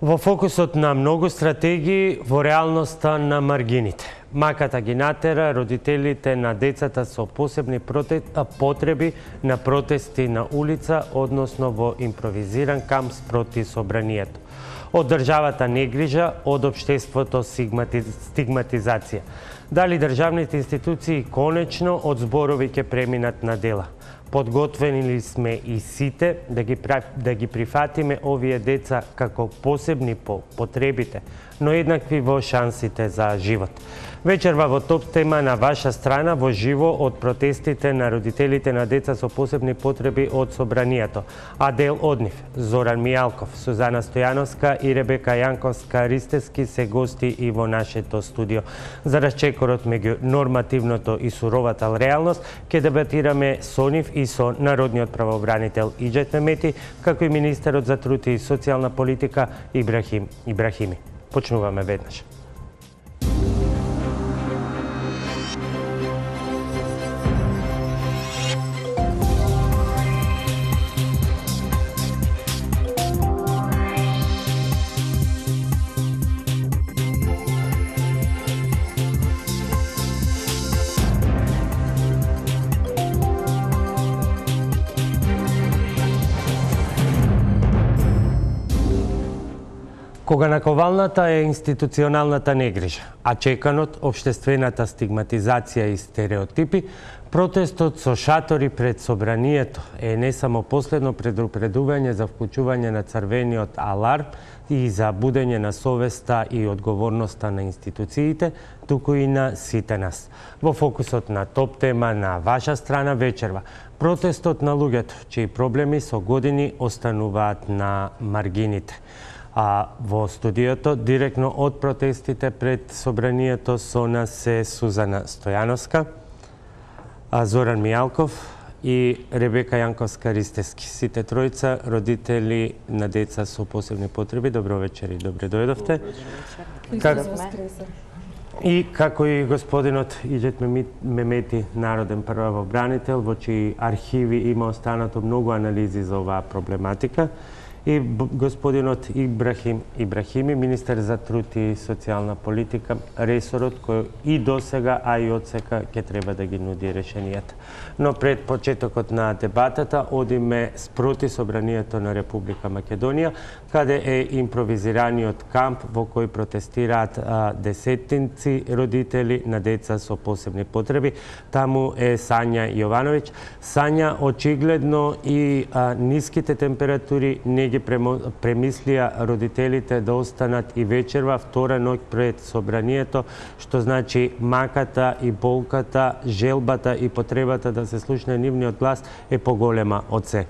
Во фокусот на многу стратегии, во реалноста на маргините. Маката ги натера родителите на децата со посебни потреби на протести на улица, односно во импровизиран камп спроти собранието. Од државата негрижа, од општеството стигматизација. Дали државните институции конечно од зборови ќе преминат на дела? Подготвени ли сме и сите да ги прифатиме овие деца како посебни по потребите, но еднакви во шансите за живот? Вечерва во топ тема на ваша страна во живо од протестите на родителите на деца со посебни потреби од собранието. А дел од нив, Зоран Мијалков, Сузана Стојановска и Ребека Јанковска-Ристевски се гости и во нашето студио. За расчекорот меѓу нормативното и суровата реалност ќе дебатираме со нив и со народниот правобранител Иџет Мемети, како и министерот за труд и социјална политика Ибрахим Ибрахими. Почнуваме веднаш. Кога наковалната е институционалната негрижа, а чеканот општествената стигматизација и стереотипи, протестот со шатори пред собранието е не само последно предупредување за вклучување на црвениот аларм и за будење на совеста и одговорноста на институциите, туку и на сите нас. Во фокусот на топ тема на ваша страна вечерва, протестот на луѓето, чии проблеми со години остануваат на маргините. А во студиото, директно од протестите пред собранието со нас се Сузана Стојановска, Зоран Мијалков и Ребека Јанковска-Ристевски. Сите тројца родители на деца со посебни потреби. Добро вечер и добре дојдовте. И како и господинот Иџет Мемети, народен правобранител, во чии архиви има останато многу анализи за оваа проблематика, и господинот Ибрахим Ибрахими, министер за труд и социјална политика, ресорот кој и досега, а и одсека ќе треба да ги нуди решенијата. Но пред почетокот на дебатата одиме спроти собранието на Република Македонија, каде е импровизираниот камп во кој протестираат десетинци родители на деца со посебни потреби. Таму е Сања Јовановиќ. Сања, очигледно и ниските температури не ги премислија родителите да останат и вечерва, втора ноќ пред собранието, што значи маката и болката, желбата и потребата да се слушне нивниот глас е поголема од се.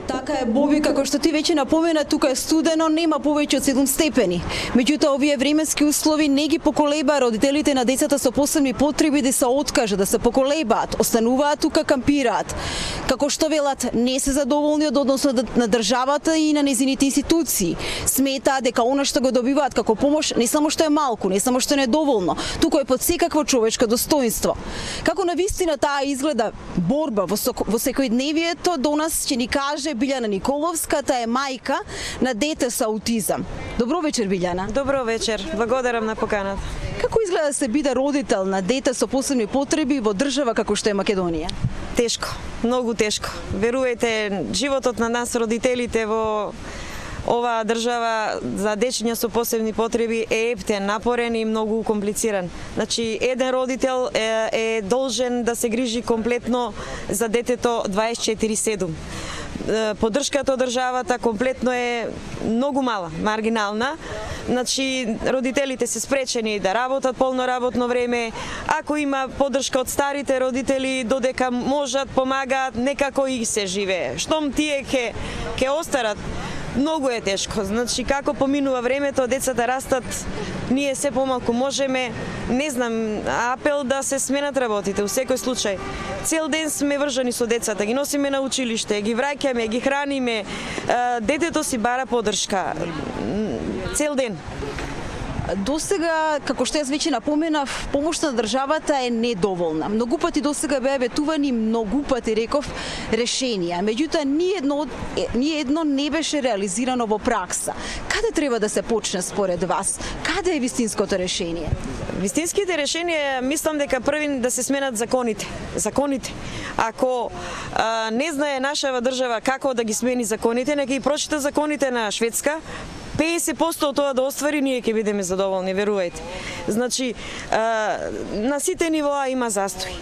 Така е, Боби, како што ти веќе напомена, тука е студено, нема повеќе од 7 степени. Меѓутоа, овие временски услови не ги поколеба родителите на децата со посебни потреби да се откажат, да се поколебаат, остануваат тука, кампираат. Како што велат, не се задоволни од односот на државата и на незините институции. Сметаат дека она што го добиваат како помош не само што е малку, не само што е недоволно, туку е под секакво човечко достоинство. Како навистина таа изгледа борба во секојдневието, до нас ќе ни каже Билјана Николовска, таа е мајка на дете со аутизам. Добро вечер, Билјана. Добро вечер, благодарам на поканата. Како изгледа се биде родител на дете со посебни потреби во држава како што е Македонија? Тешко, многу тешко. Верувајте, животот на нас родителите во оваа држава за дечиња со посебни потреби е ептен, напорен и многу комплициран. Значи, еден родител е должен да се грижи комплетно за детето 24/7. Поддршката од државата комплетно е многу мала, маргинална. Значи, родителите се спречени да работат полно работно време. Ако има поддршка од старите родители, додека можат, помагаат, некако и се живее. Штом тие ќе остарат, многу е тешко. Значи, како поминува времето, децата растат, ние се помалку можеме, не знам, апел да се сменат работите, у секој случај. Цел ден сме вржани со децата, ги носиме на училиште, ги враќаме, ги храниме, детето си бара поддршка. Цел ден. Досега, како што јас веќе напоменав, помошта на државата е недоволна. Многу пати досега беа ветувани, многу пати реков решенија. Меѓутоа ни едно не беше реализирано во пракса. Каде треба да се почне според вас? Каде е вистинското решение? Вистинските решенија, мислам дека први да се сменат законите. Ако не знае нашава држава како да ги смени законите, нека и прочита законите на Шведска, 50% од тоа да оствари, ние ќе бидеме задоволни, верувајте. Значи, на сите нивоа има застои.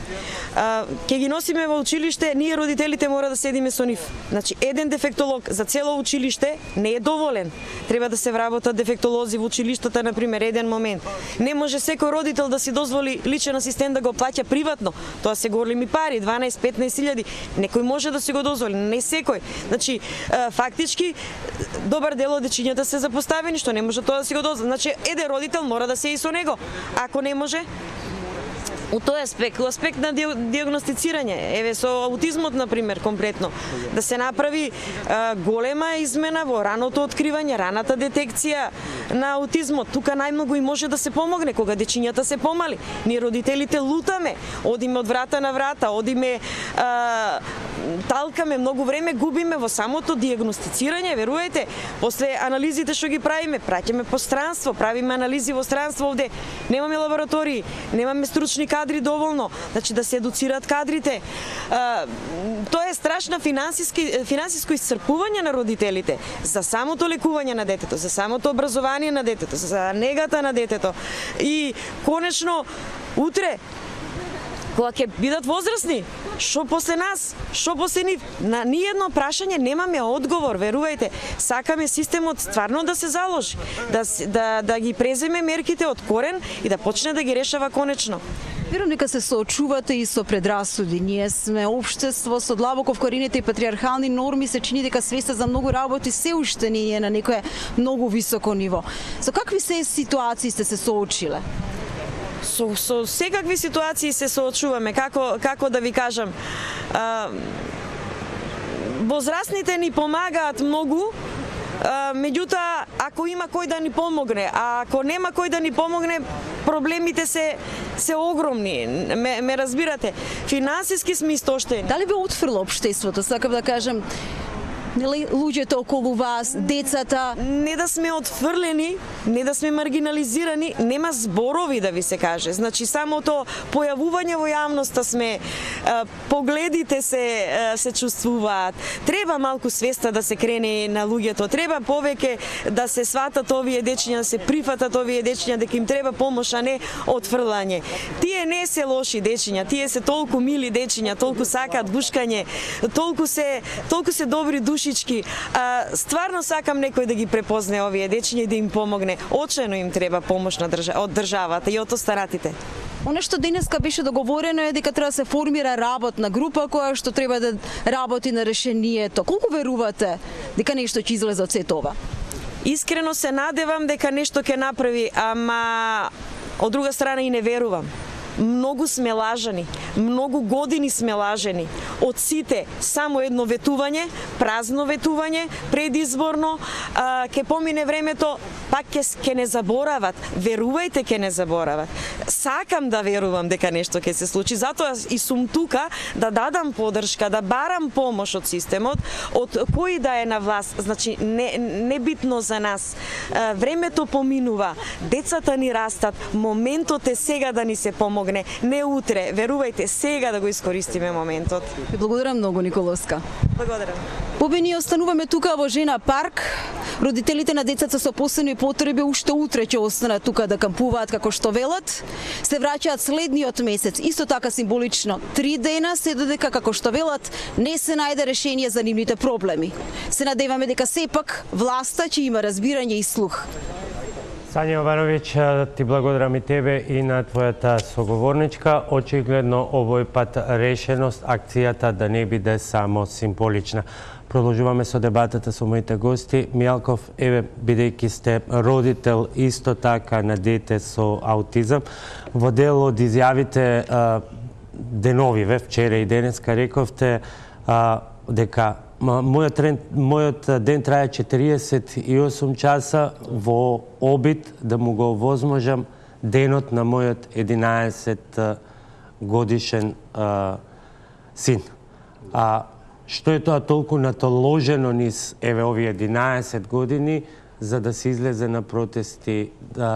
Ќе ги носиме во училиште, ние родителите мора да седиме со нив. Значи, еден дефектолог за цело училиште не е доволен. Треба да се вработат дефектолози во училиштата, например, еден момент. Не може секој родител да си дозволи личен асистент да го плаќа приватно. Тоа се големи пари, 12-15 илјади. Некој може да си го дозволи, не секој. Значи, фактички, добар дел од дечињата се запоставени, што не може тоа да си го дозволи. Значи, еден родител мора да се и со него. Ако не може, у тој аспект, у аспект на диагностицирање, еве со аутизмот, например, комплетно, да се направи голема измена во раното откривање, раната детекција на аутизмот. Тука најмногу и може да се помогне кога дечињата се помали. Ние родителите лутаме, одиме од врата на врата, одиме талкаме, многу време губиме во самото диагностицирање, верувајте. После анализите што ги правиме, праќаме по странство, правиме анализи во странство овде. Немаме лаборатории, немаме стручни кадри доволно, значи да се едуцираат кадрите. Тоа е страшна финансиско исцрпување на родителите за самото лекување на детето, за самото образование на детето, за негата на детето. И конечно утре кога ќе бидат возрастни, што после нас, што после нив, на ниедно прашање немаме одговор, верувајте. Сакаме системот стварно да се заложи, да ги преземе мерките од корен и да почне да ги решава конечно. Верувам дека се соочувате и со предрасуди. Ние сме општество со длабоко вкоренети патриархални норми, се чини дека свеста за многу работи се уште не е на некое многу високо ниво. Со какви се ситуации сте се соочиле? Со секакви ситуации се соочуваме, како да ви кажам. Возрастните ни помагаат многу, меѓутоа, ако има кој да ни помогне, а ако нема кој да ни помогне, проблемите се огромни, ме разбирате. Финансиски сме истоштени. Дали бе отфрло општеството, сакам да кажам, луѓето околу вас, децата? Не да сме отфрлени, не да сме маргинализирани, нема зборови да ви се каже. Значи самото појавување во јавноста сме, погледите се чувствуваат. Треба малку свеста да се крене на луѓето, треба повеќе да се сватат овие дечиња, да се прифатат овие дечиња дека им треба помош, а не отфрлање. Тие не се лоши дечиња, тие се толку мили дечиња, толку сакаат гушкање, толку се добри души. Стварно сакам некој да ги препозне овие дечиња и да им помогне. Очено им треба помош од државата и од останатите. Оно што денеска беше договорено е дека треба да се формира работна група која што треба да работи на решението. Колку верувате дека нешто ќе излезе од сето ова? Искрено се надевам дека нешто ќе направи, ама од друга страна и не верувам. Многу сме лажани, многу години сме лажени. Од сите само едно ветување, празно ветување, предизборно, ќе помине времето, пак ќе не заборават. Верувајте, ќе не заборават. Сакам да верувам дека нешто ќе се случи, затоа и сум тука да дадам поддршка, да барам помош од системот, од кој да е на власт, значи не битно за нас. Времето поминува, децата ни растат, моментот е сега да ни се помогне. Не утре, верувајте, сега да го искористиме моментот. Ви благодарам многу, Николовска. Благодарам. Побе, ние остануваме тука во Жена парк. Родителите на децата со посебни потреби уште утре ќе останат тука да кампуваат како што велат. Се враќаат следниот месец, исто така символично 3 дена, се додека како што велат не се најде решение за нивните проблеми. Се надеваме дека сепак власта ќе има разбирање и слух. Сања Јовановиќ, ти благодарам и тебе и на твојата соговорничка. Очигледно овој пат решеност акцијата да не биде само символична. Продолжуваме со дебатата со моите гости. Мијалков, еве, бидејќи сте родител исто така на дете со аутизам, во дел од изјавите деновиве, вчера и денеска, рековте дека мојот ден трае 48 часа во обид да му го овозможам денот на мојот 11 годишен син. Што е тоа толку натоложено низ овие 11 години за да се излезе на протести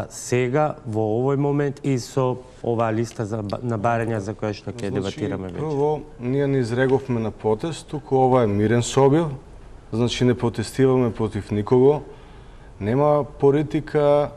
сега, во овој момент и со оваа листа на барања за која што ќе дебатираме веќе? Прво, ние не изреговме на протест, туку ова е мирен собир, значи не протестираме против никого, нема политика,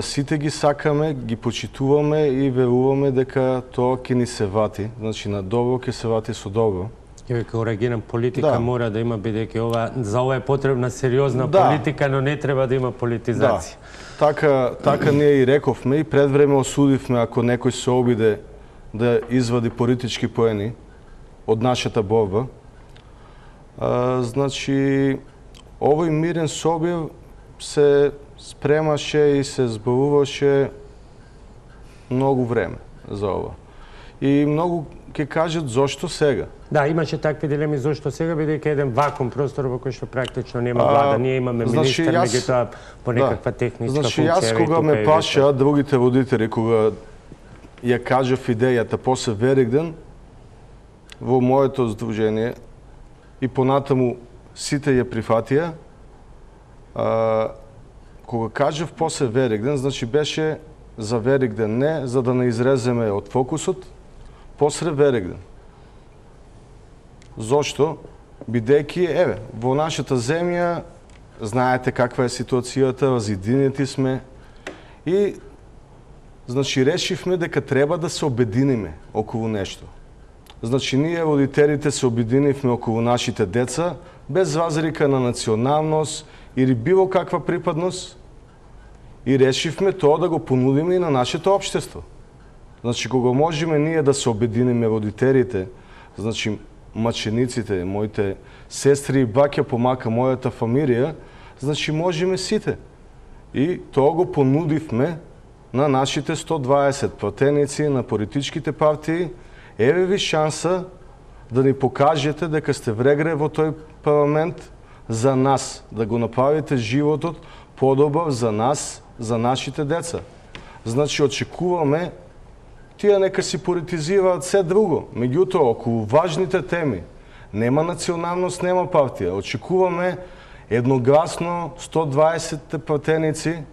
сите ги сакаме, ги почитуваме и веруваме дека тоа ќе ни се вати, значи на добро ќе се вати со добро. Ќе ви коригирам, политика мора да има, бидејќи за ова е потребна сериозна политика, но не треба да има политизација. Така ние и рековме и пред време осудивме ако некој се обиде да извади политички поени од нашата борба. Значи, овој мирен собир се спремаше и се зборуваше многу време за ова. И многу ќе кажат зошто сега. Да, имаше такви дилеми зошто сега, бидејќи еден вакуум простор во кој што практично нема влада. Ние имаме министер, меѓутоа по некаква техничка функција. Значи, јас кога ме паша другите водители, кога ја кажав идејата после Великден во моето здружение и понатаму сите ја прифатија, кога кажав после Великден, значи беше за Великден, не за да не изреземе од фокусот, после Великден. Зошто? Бидејќи, во нашата земја, знаете каква е ситуацијата, разединети сме и, значи, решивме дека треба да се обединиме околу нешто. Значи, ние, родителите, се обединивме околу нашите деца, без разлика на националност или било каква припадност, и решивме тоа да го понудиме и на нашето општество. Значи, кога можеме ние да се обединиме родителите, значи, мачениците, моите сестри и баќа по мака мојата фамилија, значи можеме сите. И тоа го понудивме на нашите 120 пратеници, на политичките партии. Еве ви шанса да ни покажете дека сте врегре во тој парламент за нас, да го направите животот подобар за нас, за нашите деца. Значи, очекуваме тие нека си политизираат се друго. Меѓутоа, околу важните теми, нема националност, нема партија. Очекуваме едногласно 120 пратеници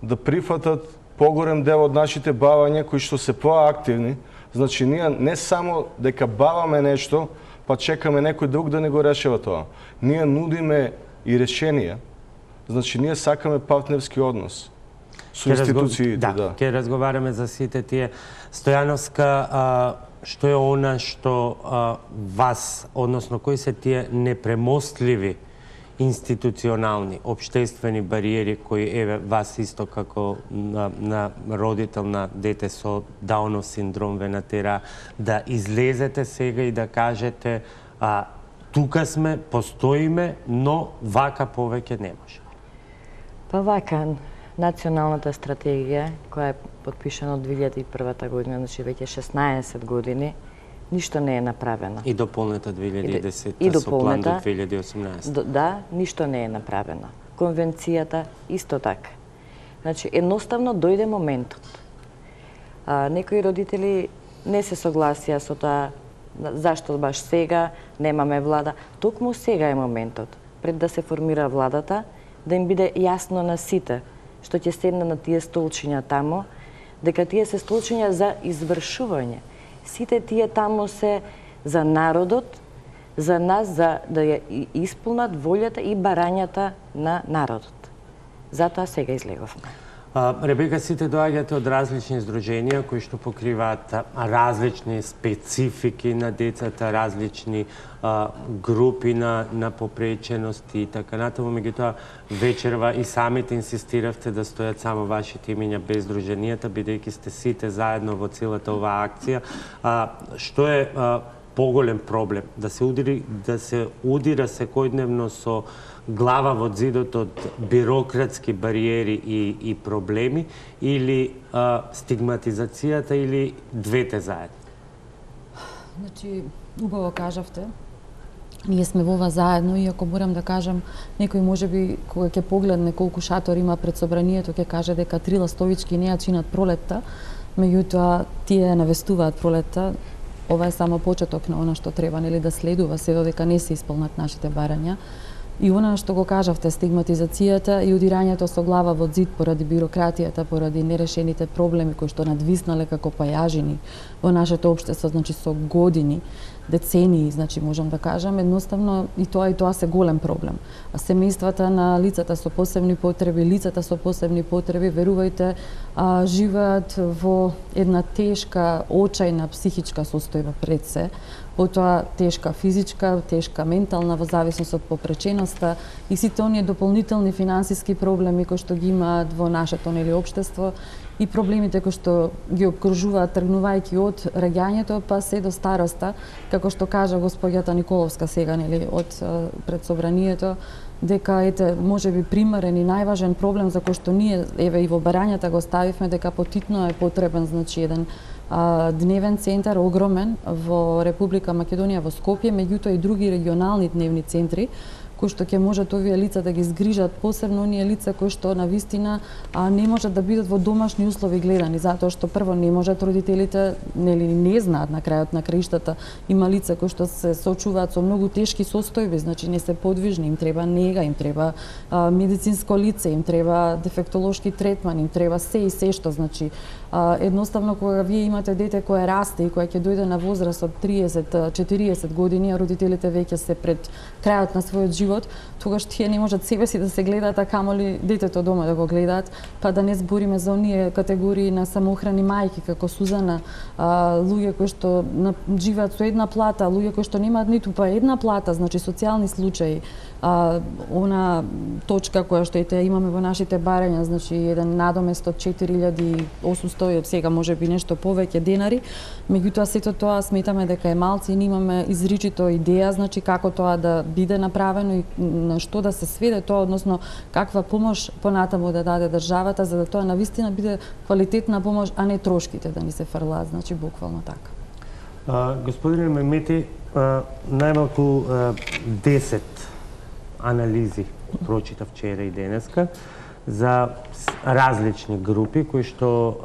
да прифатат поголем дел од нашите барања кои што се проактивни. Значи, ние не само дека бараме нешто, па чекаме некој друг да не го решава тоа. Ние нудиме и решенија. Значи, ние сакаме партнерски однос со институциите. Да, ќе разговараме за сите тие. Стојановска, што е она што вас, односно кои се тие непремостливи институционални, општествени бариери кои вас исто како на родител на дете со Даунов синдром ве натера да излезете сега и да кажете тука сме, постоиме, но вака повеќе не може? Па вака, националната стратегија, која е подпишана од 2001 година, значи веќе 16 години, ништо не е направено. И дополнета 2010 со план до 2018. Да, ништо не е направено. Конвенцијата исто така. Значи, едноставно дојде моментот. Некои родители не се согласија со тоа, зашто баш сега немаме влада. Токму сега е моментот, пред да се формира владата, да им биде јасно на сите, што ќе седне на тие столчиња тамо, дека тие се столчиња за извршување. Сите тие тамо се за народот, за нас, за да ја исполнат волјата и барањата на народот. Затоа сега излеговме. Ребека, сите доаѓате од различни здруженија кои што покриваат различни специфики на децата, различни групи на попречености и така натаму. Меѓутоа, вечерва и самите инсистиравте да стојат само вашите имиња без здруженијата, бидејќи сте сите заедно во целата оваа акција. Што е поголем проблем? Да се удира секојдневно со глава во зидот од бирократски бариери и проблеми, или стигматизацијата, или двете заедно? Значи, убаво кажавте. Ние сме во ова заедно, иако морам да кажам, некој можеби кога ќе погледне колку шатори има пред собранието, ќе каже дека 3 ластовички не ја чинат пролетта, меѓутоа тие навестуваат пролетта. Ова е само почеток на она што треба, нели, да следува се додека не се исполнат нашите барања. И она што го кажавте, стигматизацијата и удирањето со глава во зид поради бирократијата, поради нерешените проблеми кои што надвиснале како пајажини во нашето општество, значи со години, децении, значи можам да кажам, едноставно и тоа се голем проблем. А семејствата на лицата со посебни потреби, верувајте, живеат во една тешка, очајна психичка состојба пред се, потоа тешка физичка, тешка ментална во зависност од попреченоста и сите оние дополнителни финансиски проблеми кои што ги имаат во нашето нели општество и проблемите кои што ги обкружуваат тргнувајќи од раѓањето па се до староста, како што кажа госпоѓата Николовска сега нели од пред собранието, дека ете можеби примерен и најважен проблем за кој што ние еве и во барањата го ставивме дека потитно е потребен значи еден дневен центар огромен во Република Македонија во Скопје, меѓутоа и други регионални дневни центри кои што ќе можат овие лица да ги згрижат, посебно оние лица кои што навистина не можат да бидат во домашни услови гледани, затоа што прво не можат родителите, нели не знаат на крајот на краиштата, има лица кои што се соочуваат со многу тешки состојби, значи не се подвижни, им треба нега, им треба медицинско лице, им треба дефектолошки третман, им треба се и се што, значи едноставно кога вие имате дете кое расте и кое ќе дојде на возраст од 30-40 години, а родителите веќе се пред крајот на својот живот, тогаш тие не можат себе си да се гледаат, а камоли детето дома да го гледаат, па да не збориме за оние категории на самоохрани мајки како Сузана, луѓе кои што живеат со една плата, луѓе кои што немаат ниту па една плата, значи социјални случаи, она точка која што имаме во нашите барања, значи еден надомест од 4800, сега може би нешто повеќе денари, меѓутоа сето тоа сметаме дека е малци и имаме изричито идеја, значи како тоа да биде направено и на што да се сведе тоа, односно каква помош понатаму да даде државата, за да тоа навистина биде квалитетна помош, а не трошките да ни се фрлаат, значи буквално така. Господине Мемети, најмалку 10 анализи прочита вчера и денеска за различни групи кои што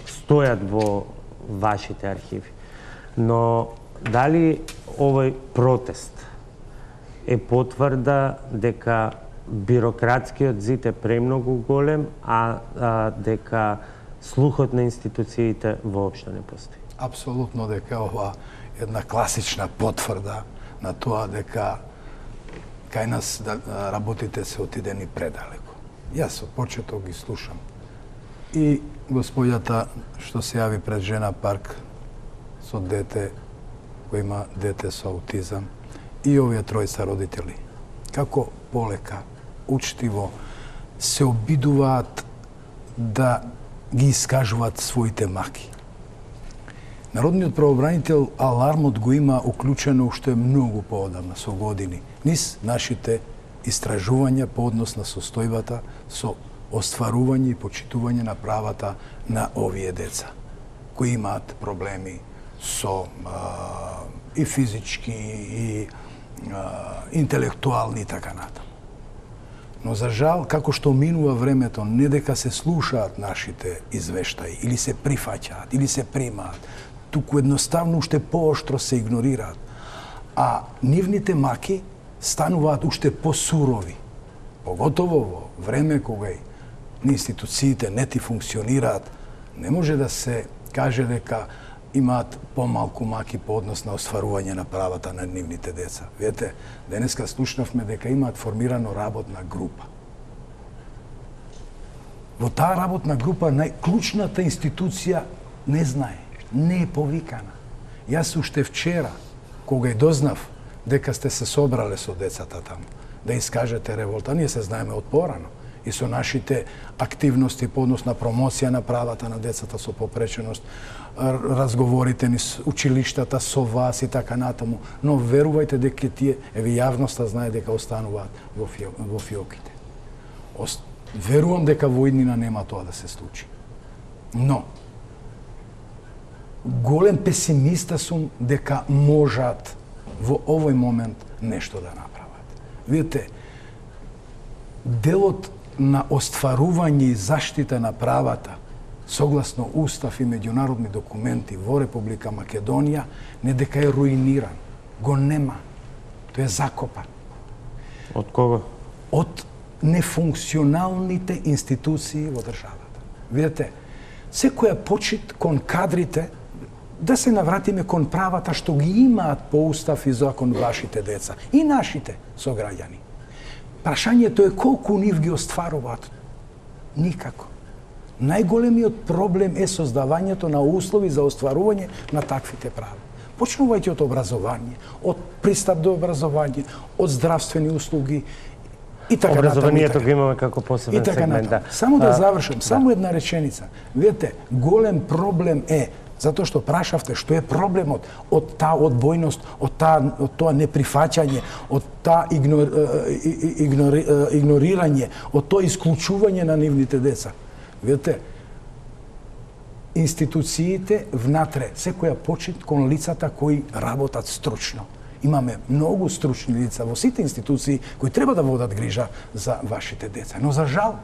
стојат во вашите архиви. Но дали овој протест е потврда дека бирократскиот зид е премногу голем, а дека слухот на институциите воопшто не постои? Апсолутно дека ова една класична потврда на тоа дека кај нас работите се отидени предалеку. Јас од почеток ги слушам. И господјата што се јави пред Жена парк со дете, кој има дете со аутизам, и овие тројца родители, како полека, учтиво, се обидуваат да ги искажуваат своите маки. Народниот правобранител алармот го има уклучено уште многу поодамна, со години, низ нашите истражувања по однос на состојбата со остварување и почитување на правата на овие деца, кои имаат проблеми со и физички, и интелектуални и така натаму. Но за жал, како што минува времето, не дека се слушаат нашите извештаи, или се прифаќаат, или се примаат, туку едноставно уште пооштро се игнорираат. А нивните маки стануваат уште посурови. Поготово во време кога институциите не ти функционираат, не може да се каже дека имаат помалку маки по однос на остварување на правата на нивните деца. Видете, денеска слушнавме дека имаат формирано работна група. Во таа работна група најклучната институција не знае, не е повикана. Јас уште вчера, кога ја дознав дека сте се собрале со децата таму, да искажете револта, ние се знаеме од порано и со нашите активности по однос на промоција на правата на децата со попреченост, разговорите ни с училиштата, со вас и така натаму, но верувајте дека тие, еве јавноста знае дека остануваат во фиоките. Верувам дека во иднина нема тоа да се случи. Но, голем песимиста сум дека можат во овој момент нешто да направат. Видите, делот на остварување и заштита на правата согласно устав и меѓународни документи во Република Македонија не дека е руиниран, го нема. Тој е закопан. Од кого? Од нефункционалните институции во државата. Видете, секоја почит кон кадрите, да се навратиме кон правата што ги имаат по устав и закон вашите деца и нашите сограѓани. Прашањето е колку нив ги остваруваат. Никако. Најголемиот проблем е создавањето на услови за остварување на таквите права. Почнувајќи од образование, од пристап до образование, од здравствени услуги и така натаму. Образованието го имаме како посебен сегмент. Да. Само да завршам, само една реченица. Видете, голем проблем е затоа што прашавте што е проблемот од таа одбојност, од тоа неприфаќање, од таа игнорирање, од тоа исклучување на нивните деца. Видете, институциите внатре, секоја почит кон лицата кои работат стручно. Имаме многу стручни лица во сите институции кои треба да водат грижа за вашите деца. Но за жал,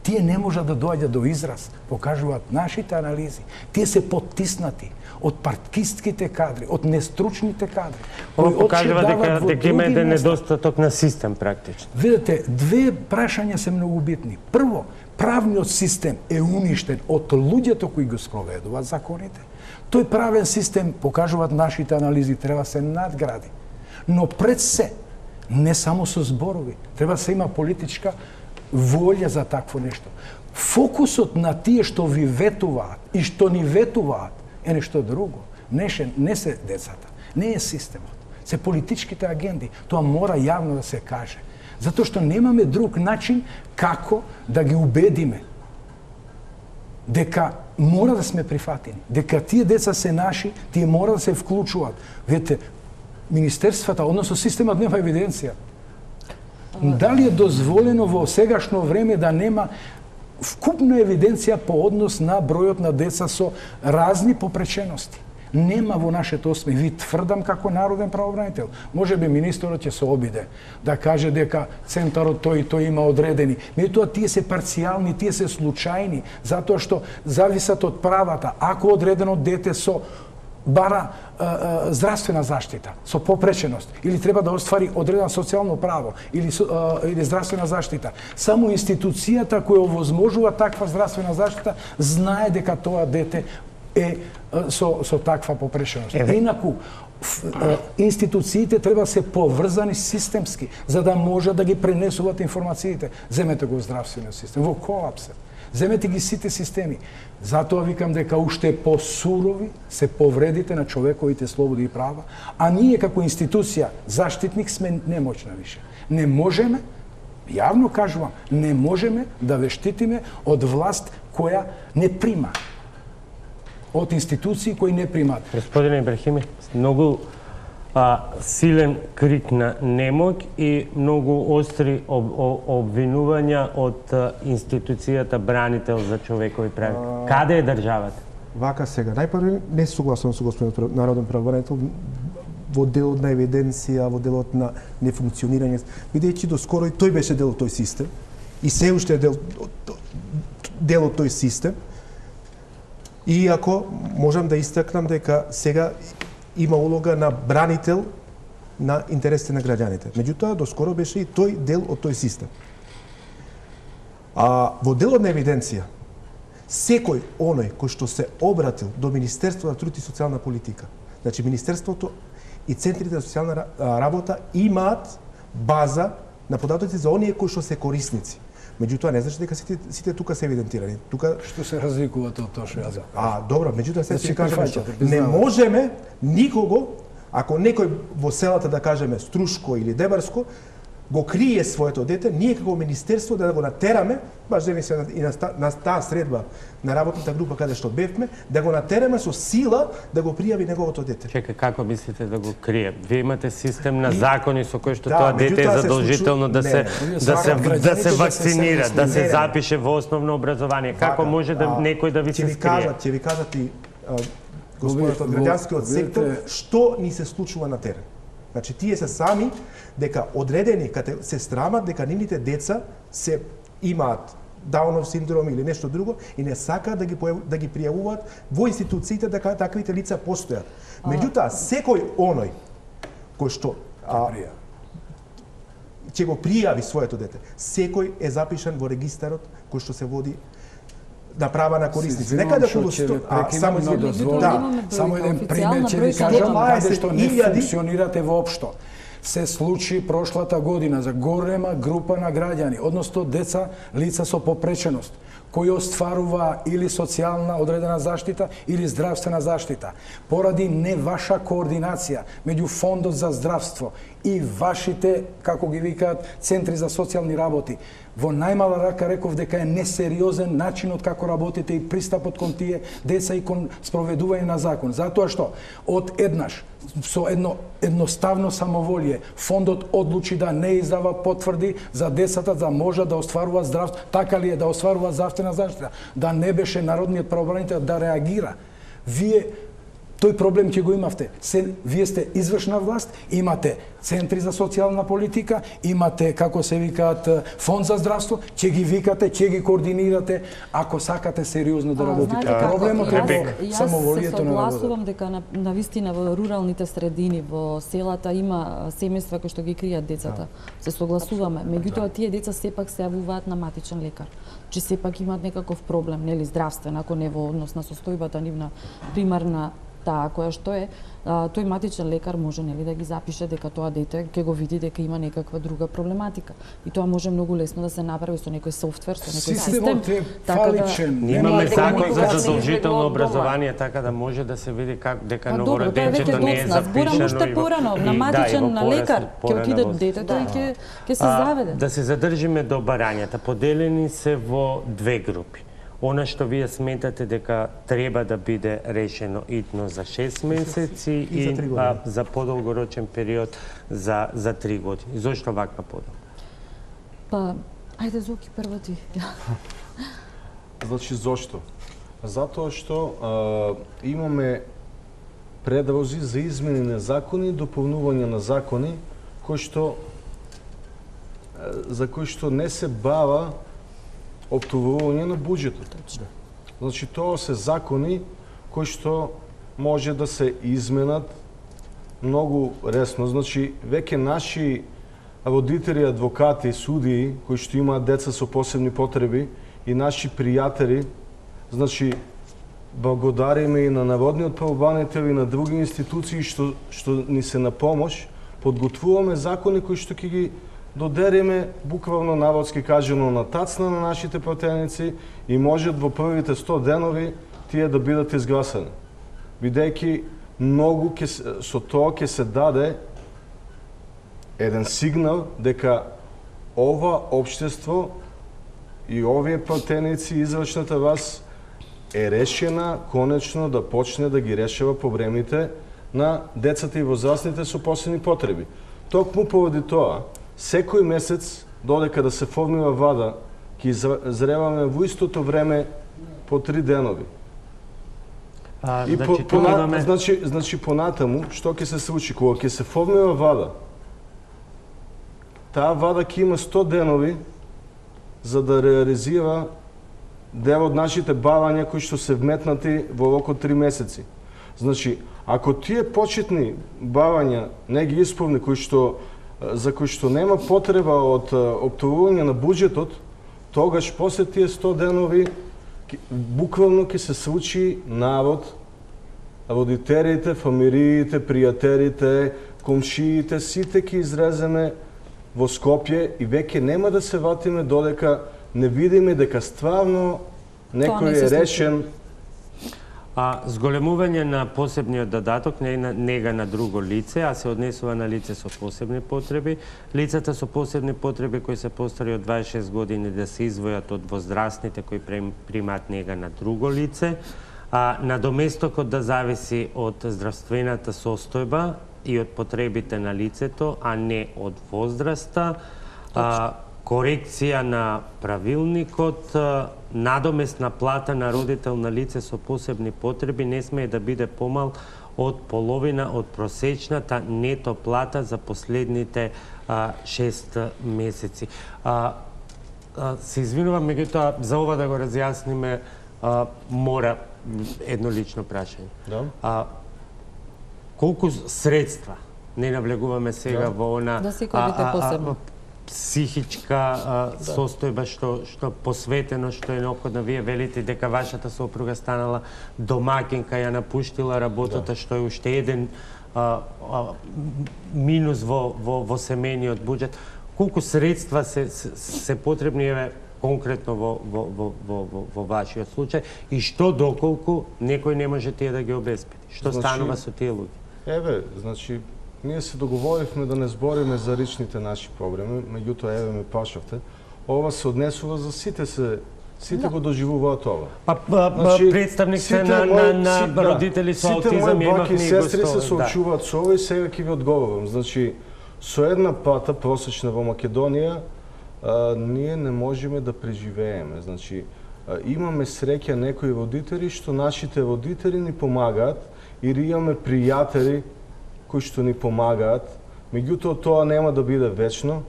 тие не можат да доаѓат до израз, покажуваат нашите анализи. Тие се поттиснати од парткистките кадри, од нестручните кадри. Ова покажува дека има еден недостаток на систем практично. Видете, две прашања се многу битни. Прво, правниот систем е уништен од луѓето кои го спроведуваат законите. Тој правен систем, покажуваат нашите анализи, треба се надгради. Но пред се, не само со зборови, треба се има политичка волја за такво нешто. Фокусот на тие што ви ветуваат и што ни ветуваат е нешто друго. Не се децата, не е системот. Се политичките агенди. Тоа мора јавно да се каже. Затоа што немаме друг начин како да ги убедиме дека мора да сме прифатени, дека тие деца се наши, тие мора да се вклучуваат. Видите, министерствата, односно системот нема евиденција. Дали е дозволено во сегашно време да нема вкупна евиденција по однос на бројот на деца со разни попречености? Нема во нашето осме. Ви тврдам како народен правобранител. Може би министерот ќе се обиде да каже дека центарот тој и тој има одредени. Меѓутоа тие се парцијални, тие се случајни, затоа што зависат од правата. Ако одредено дете со бара здравствена заштита, со попреченост, или треба да оствари одредено социјално право, или здравствена заштита, само институцијата која овозможува таква здравствена заштита знае дека тоа дете е со таква попреченост. Инаку, институциите треба се поврзани системски, за да може да ги пренесуваат информациите. Земете го здравствениот систем, во колапс. Земете ги сите системи. Затоа викам дека уште посурови се повредите на човековите слободи и права, а ние како институција, заштитник, сме немоćна више. Не можеме, јавно кажувам, не можеме да ве штитиме од власт која не прима. Од институции кои не примат. Господине Ибрахими, многу силен крик на немоќ и многу остри обвинувања од институцијата бранител за човекови прави. Каде е државата? Вака сега, најпрво не согласувам со господинот народен правобранител во делот на евиденција, во делот на нефункционирање, бидејќи доскоро и тој беше дел од тој систем и се уште е дел од тој систем. Иако можам да истакнам дека сега има улога на бранител на интересите на граѓаните. Меѓутоа, доскоро беше и тој дел од тој систем. Во делот на евиденција, секој оној кој што се обратил до Министерството на труд и социјална политика, значи Министерството и центрите за социјална работа имаат база на податоци за оние кои што се корисници. Меѓутоа не значи дека сите тука се евидентирани. Тука што се разликувате од тоа што јас. Добро, меѓутоа се ќе кажам нешто. Не можеме никого, ако некој во селата, да кажеме Струшко или Дебарско, го крие своето дете, ние како министерство да го натераме, баш дени се и на таа средба на работната група каде што бевме, да го натераме со сила да го пријави неговото дете. Чекај, како мислите да го крие? Вие имате систем на закони со кој што тоа дете е задолжително да се вакцинира, да се запише во основно образование. Како може да некој да ви се скрие? Ќе ви кажат и господинот од граѓанскиот сектор што ни се случува на терен. Значи тие се сами дека одредени се срамат дека нивните деца се имаат Даунов синдром или нешто друго и не сакаат да ги пријавуваат во институциите дека таквите лица постојат. Меѓутоа секој оној кој што ќе го пријави своето дете, секој е запишан во регистарот кој што се води на права на корисници. Некаде околу 100, само еден пример ќе ви кажам каде што не функционирате воопшто. Се случи прошлата година за голема група на граѓани, односно деца, лица со попреченост, кои остварува или социјална одредена заштита или здравствена заштита. Поради не ваша координација меѓу Фондот за здравство и вашите, како ги викаат, центри за социјални работи, во најмала рака реков дека е несериозен начинот како работите и пристапот кон тие деца и кон спроведување на закон. Затоа што од еднаш со едноставно самоволие фондот одлучи да не издава потврди за децата да може да остварува здравство, така ли е да остварува здравствена заштита, да не беше народниот правобранител да реагира. Вие тој проблем ќе го имавте. Вие сте извршна власт, имате центри за социјална политика, имате, како се викаат, фонд за здравство, ќе ги викате, ќе ги координирате, ако сакате сериозно да работите. Проблемот е во самоволието на народот. Јас се согласувам дека навистина во руралните средини, во селата има семејства кои што ги кријат децата. Се согласуваме. Меѓутоа тие деца сепак се јавуваат на матичен лекар. Че сепак имаат некаков проблем, нели здравствен, ако не во однос на состојбата нивна примарна таа која што е, тој матичен лекар може нели да ги запише дека тоа дете ќе го види дека има некаква друга проблематика. И тоа може многу лесно да се направи со некој софтвер, со некој систем. Така да имаме закон за задолжително образование, така да може да се види как дека новороденчето не е запишано. Зборам уште порано, на матичен, на лекар, ќе отиде детето и ќе се заведе. Да се задржиме до барањата. Поделени се во две групи. Она што вие сметате дека треба да биде решено итно за 6 месеци и за подолгорочен период за 3 години. Зошто ваква подел? Па, ајде Зоки прво ти. Значи зошто? Затоа што имаме предлози за измени на закони, дополнување на закони за кои што не се бава оптовување на буџетот. Значи, тоа се закони кои што може да се изменат многу ресно. Значи, веќе наши родители, адвокати, судии, кои што имаат деца со посебни потреби и наши пријатели, значи, благодариме и на Народниот правобранител и на други институции што ни се на помош, подготвуваме закони кои што ќе ги додериме буквално народски кажано на тацна на нашите пратеници и можат во првите 100 денови тие да бидат изгласани. Бидејќи многу со тоа ќе се даде еден сигнал дека ова општество и овие пратеници извршната власт е решена конечно да почне да ги решава проблемите на децата и возрастните со посебни потреби. Токму поради тоа, секој месец, додека да се формира влада, ќе зреваме во истото време по 3 денови. Значи понатаму, што ќе се случи? Кога ќе се формира влада, таа влада ќе има 100 денови за да реализира дел од нашите бавања кои што се вметнати во рок од 3 месеци. Значи, ако тие почетни бавања не ги исполни за кои што нема потреба од оптовување на буџетот, тогаш после тие 100 денови буквално ќе се случи народ, родителите, фамилиите, пријателите, комшиите, сите ќе излеземе во Скопје и веќе нема да се вратиме додека не видиме дека стварно некој е решен. Зголемување на посебниот додаток нега на друго лице, а се однесува на лице со посебни потреби. Лицата со посебни потреби кои се постари од 26 години да се издвојат од возрастните кои примаат нега на друго лице. Надоместокот да зависи од здравствената состојба и од потребите на лицето, а не од возраста. Корекција на правилникот надоместна плата на родител на лице со посебни потреби не смее да биде помал од половина од просечната нето плата за последните 6 месеци. Се извинувам, меѓутоа, за ова да го разјасниме, мора едно лично прашање. Да. Колку средства, не навлегуваме сега во она психичка состојба што посветено, што е неопходно. Вие велите дека вашата сопруга станала домакинка, ја напуштила работата, што е уште еден минус во семејниот буџет. Колку средства се потребни, еве, конкретно во вашиот случај, и што доколку некој не може тие да ги обезбеди? Што станува со тие луѓе? Еве, значи, ние се договоривме да не збориме за личните наши проблеми, меѓутоа, еве ме пашавте. Ова се однесува за сите го доживуваат ова. Представниците на родители со аутизам Сите мои имавме баки и сестри се соочуваат со ова и сега ќе ви одговорам. Значи, со една плата просечна во Македонија, ние не можеме да преживееме. Значи, имаме среќа некои родители што нашите родители ни помагаат, или имаме пријатели кои што ни помагаат, меѓутоа тоа нема да биде вечно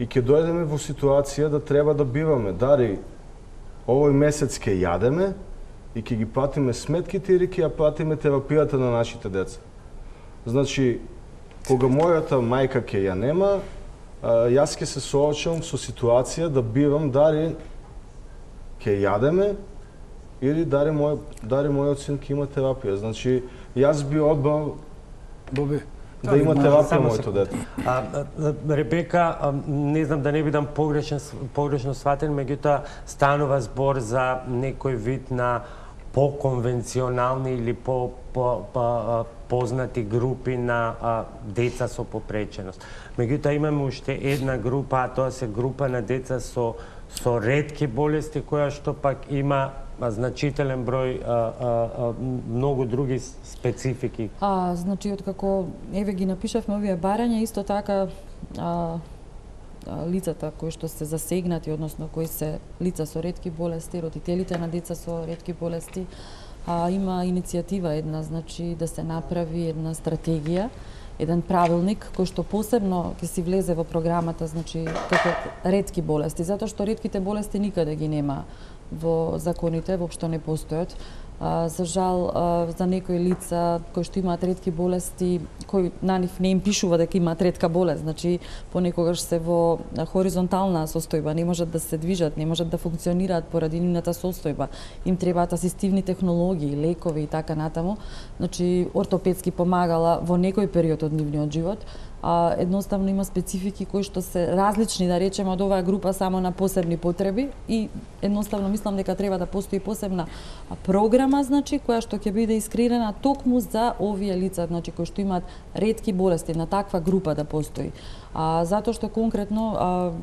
и ќе дојдеме во ситуација да треба да биваме дали овој месец ќе јадеме и ќе ги платиме сметките или ќе ја платиме терапијата на нашите деца. Значи, кога мојата мајка ќе ја нема, јас ќе се соочам со ситуација да бивам дали ќе јадеме или дали мојот син ќе има терапија. Значи, јас би одбрал да има терапија моето дете. Ребека, не знам да не бидам погрешно сватен, меѓутоа станува збор за некој вид на поконвенционални или познати групи на деца со попреченост. Меѓутоа имаме уште една група, а тоа се група на деца со ретки болести, која што пак има значителен број многу други специфики. Значи, откако еве ги напишавме овие барања, исто така лицата кои што се засегнати, односно кои се лица со ретки болести, родителите на деца со ретки болести, има иницијатива една, значи да се направи една стратегија, еден правилник кој што посебно ќе си влезе во програмата, значи како ретки болести, затоа што ретките болести никаде ги нема во законите, воопшто не постојат. За жал, за некои лица кои што имаат ретки болести, кои на нив не им пишува дека имаат ретка болест, значи понекогаш се во хоризонтална состојба, не можат да се движат, не можат да функционираат поради нивната состојба. Им требаат асистивни технологии, лекови и така натаму. Значи ортопедски помагала во некој период од нивниот живот. Едноставно има специфики кои што се различни, да речеме, од оваа група само на посебни потреби и едноставно мислам дека треба да постои посебна програма, значи, која што ќе биде искреирана токму за овие лица, значи, кои што имаат ретки болести, на таква група да постои. Затоа што конкретно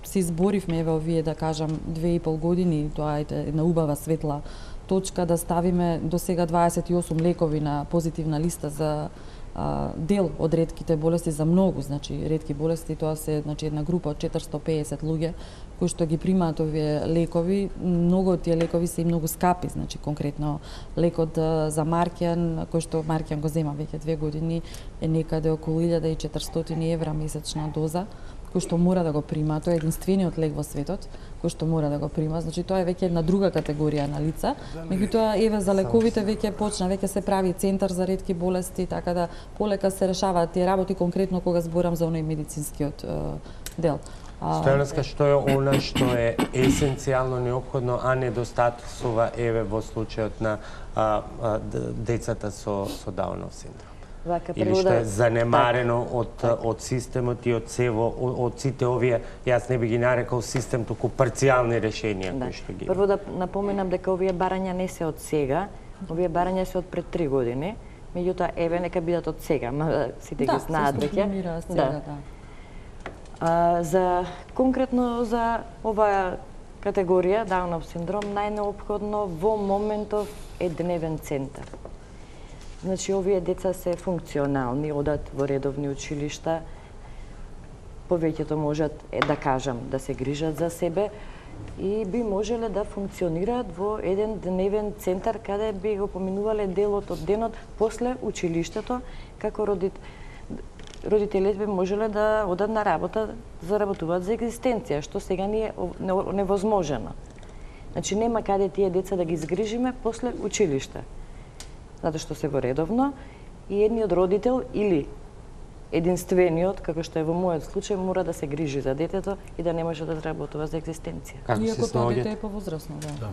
се изборивме еве овие, да кажам, 2,5 години, тоа е една убава светла точка да ставиме до сега 28 лекови на позитивна листа за дел од ретките болести за многу, значи ретки болести, тоа се, значи, една група од 450 луѓе кои што ги примаат овие лекови. Многу од тие лекови се и многу скапи, значи конкретно лекот за маркијан, кој што маркијан го зема веќе 2 години, е некаде околу 1400 евра месечна доза, кој што мора да го прима. Тоа е единствениот лек во светот кој што мора да го прима. Значи тоа е веќе една друга категорија на лица. Меѓутоа еве за лековите веќе почна, веќе се прави центар за ретки болести, така да полека се решаваат тие работи, конкретно кога зборам за оној медицинскиот дел. Стојанска, што е она што е есенцијално неопходно, а недостатсува еве во случајот на децата со Даунов синдром? Или што е занемарено од системот и од сите овие, јас не би ги нарекол систем, туку парцијални решенија кои што ги има. Прво да напоменам дека овие барања не се од сега, овие барања се од пред 3 години, меѓутоа еве нека бидат од сега, сите ги знаат веќе. За конкретно за оваа категорија Даунов синдром најнеопходно во моментов е дневен центар. Значи, овие деца се функционални, одат во редовни училишта, повеќето можат, да кажам, да се грижат за себе и би можеле да функционираат во еден дневен центар каде би го поминувале делот од денот после училиштето, како родителите би можеле да одат на работа, заработуваат за екзистенција, што сега ни е невозможено. Значи нема каде тие деца да ги згрижиме после училиште. Затоа што се во редовно и едниот родител или единствениот, како што е во мојот случај, мора да се грижи за детето и да не може да заработува за екзистенција. Иако тоа дете е повозрасно, да.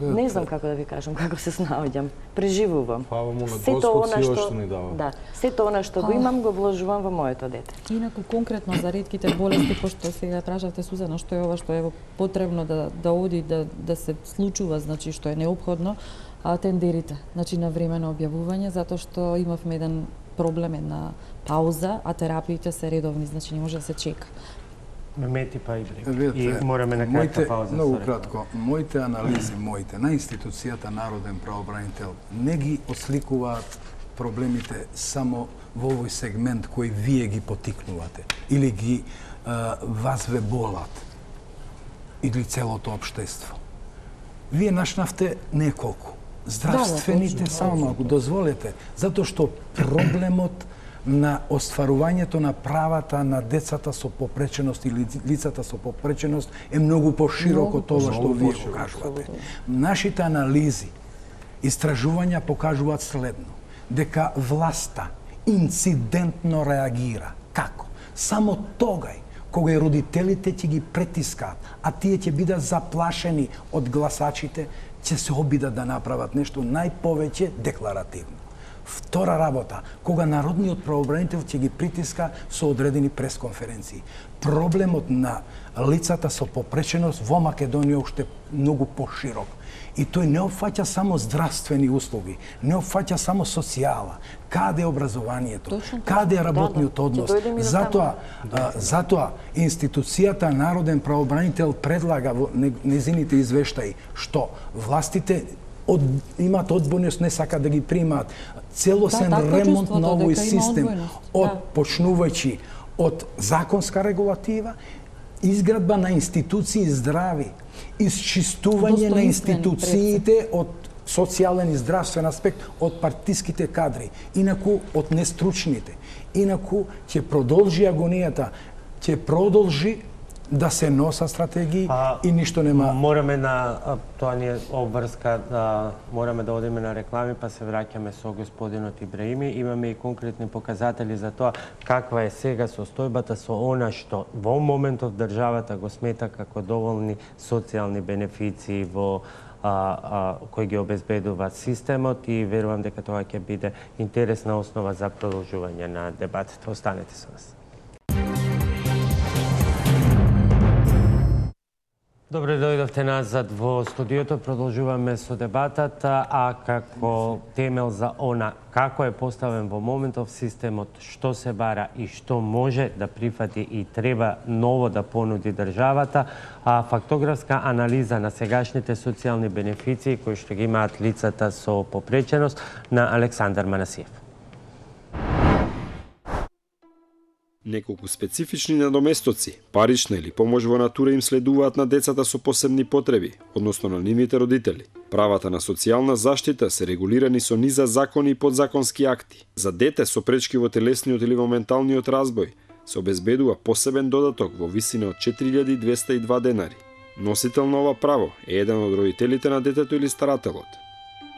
Не знам како да ви кажам, како се снаоѓам. Преживувам. Фала му на Господ си што ни дава. Да, сето она што го имам го вложувам во моето дете. Инаку конкретно за ретките болести, пошто сега прашавте Сузана што е ова што е потребно да оди да се случува, значи што е неопходно, тендерите, значи на време на објавување, затоа што имавме еден проблем, една пауза, а терапиите се редовни, значи не може да се чека. Мемети па и мораме на кратка пауза. Многу кратко, моите анализи, на институцијата Народен правобранител не ги осликуваат проблемите само во овој сегмент кој вие ги потикнувате или ги вас ве болат или целото општество. Вие нашнавте неколку. Здравствените, само малку, дозволете, затоа што проблемот на остварувањето на правата на децата со попреченост или лицата со попреченост е многу поширок од тоа што вие го кажувате. Нашите анализи, истражувања покажуваат следно, дека власта инцидентно реагира. Како? Само тогај кога и родителите ќе ги притискаат, а тие ќе бидат заплашени од гласачите, ќе се обидат да направат нешто најповеќе декларативно. Втора работа, кога народниот правобранител ќе ги притиска со одредени пресконференции. Проблемот на лицата со попреченост во Македонија уште многу поширок. И тој не опфаќа само здравствени услуги, не опфаќа само социјала, каде е образованието, каде е работниот однос. Затоа институцијата Народен правобранител предлага во незините извештаи што властите имаат одбойност, не сакаат да ги примаат. Целосен ремонт на овој систем, почнувајќи од законска регулатива, изградба на институции здрави, исчистување на институциите од социјален и здравствен аспект од партиските кадри, инаку од нестручните. Инаку ќе продолжи агонијата, ќе продолжи да се носа стратегии и ништо нема. Мораме тоа ни е обврска, мораме да одиме на реклами, па се враќаме со господинот Ибраими. Имаме и конкретни показатели за тоа каква е сега состојбата со она што во моментов државата го смета како доволни социјални бенефиции во кој ги обезбедува системот и верувам дека тоа ќе биде интересна основа за продолжување на дебатите. Останете со нас. Добре дојдовте назад во студиото, продолжуваме со дебатата, а како темел за она како е поставен во моментов системот, што се бара и што може да прифати и треба ново да понуди државата, фактографска анализа на сегашните социјални бенефиции кои што ги имаат лицата со попреченост на Александар Манасиев. Неколку специфични надоместоци, парична или помош во натура им следуваат на децата со посебни потреби, односно на нивните родители. Правата на социјална заштита се регулирани со низа закони и подзаконски акти. За дете со пречки во телесниот или во менталниот разбој се обезбедува посебен додаток во висина од 4202 денари. Носител на ова право е еден од родителите на детето или старателот.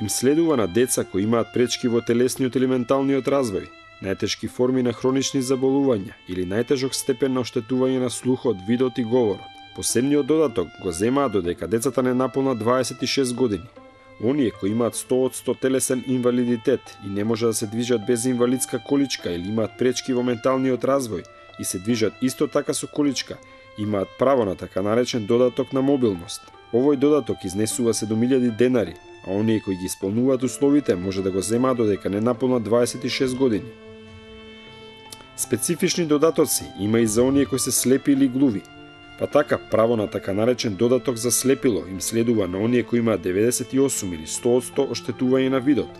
Им следува на деца кои имаат пречки во телесниот или менталниот развој, најтешки форми на хронични заболувања или најтежок степен на оштетување на слухот, видот и говорот. Посебниот додаток го земаат додека децата не наполнат 26 години. Оние кои имаат 100% телесен инвалидитет и не може да се движат без инвалидска количка или имаат пречки во менталниот развој и се движат исто така со количка, имаат право на така наречен додаток на мобилност. Овој додаток изнесува 7000 денари, а оние кои ги исполнуваат условите може да го земаат додека не наполнат 26 години. Специфични додатоци има и за оние кои се слепи или глуви. Па така, право на така наречен додаток за слепило им следува на оние кои имаат 98 или 100% оштетување на видот.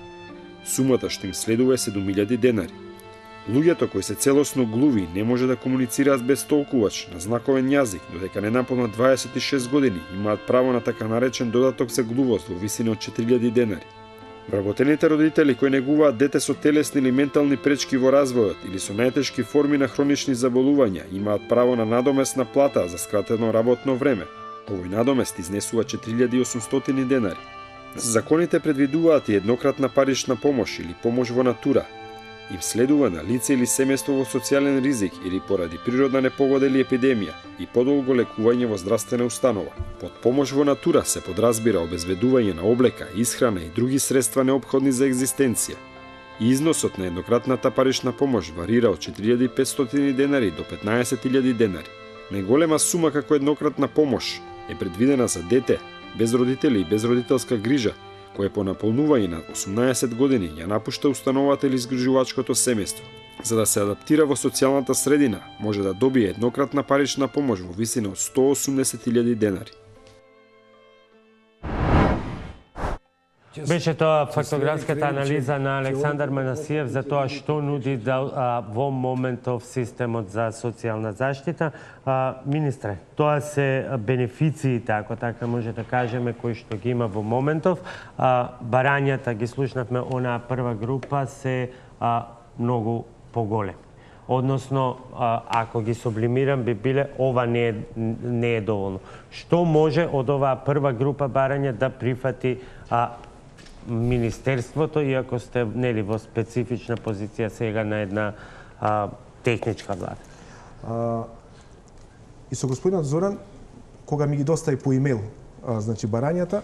Сумата што им следува е 7000 денари. Луѓето кои се целосно глуви не може да комуницираат без толкувач на знаковен јазик, додека не наполнат 26 години, имаат право на така наречен додаток за глувост во висина од 4000 денари. Вработените родители кои негуваат дете со телесни или ментални пречки во развојот или со најтешки форми на хронични заболувања имаат право на надоместна плата за скратено работно време. Овој надомест изнесува 4800 денари. Законите предвидуваат и еднократна парична помош или помош во натура. Им следува на лице или семејство во социјален ризик или поради природна непогода или епидемија и подолго лекување во здравствена установа. Под помош во натура се подразбира обезбедување на облека, исхрана и други средства неопходни за екзистенција. И износот на еднократната парична помош варира од 4500 денари до 15000 денари. Најголема сума како еднократна помош е предвидена за дете без родители и без родителска грижа, кој по наполнување на 18 години ја напушта установата или изгрижувачкото семејство. За да се адаптира во социјалната средина, може да добие еднократна парична помош во висина од 180.000 денари. Беше тоа фактографската анализа на Александар Манасиев за тоа што нуди во моментов системот за социјална заштита. Министре, тоа се бенефициите, ако така може да кажеме, кои што ги има во моментов. Барањата, ги слушнавме, онаа прва група се многу поголеми. Односно, ако ги сублимирам, би биле ова не е доволно. Што може од оваа прва група барања да прифати Министерството, иако сте нели во специфична позиција сега на една техничка влада? И со господинот Зоран, кога ми ги достави по имейл, значи барањата,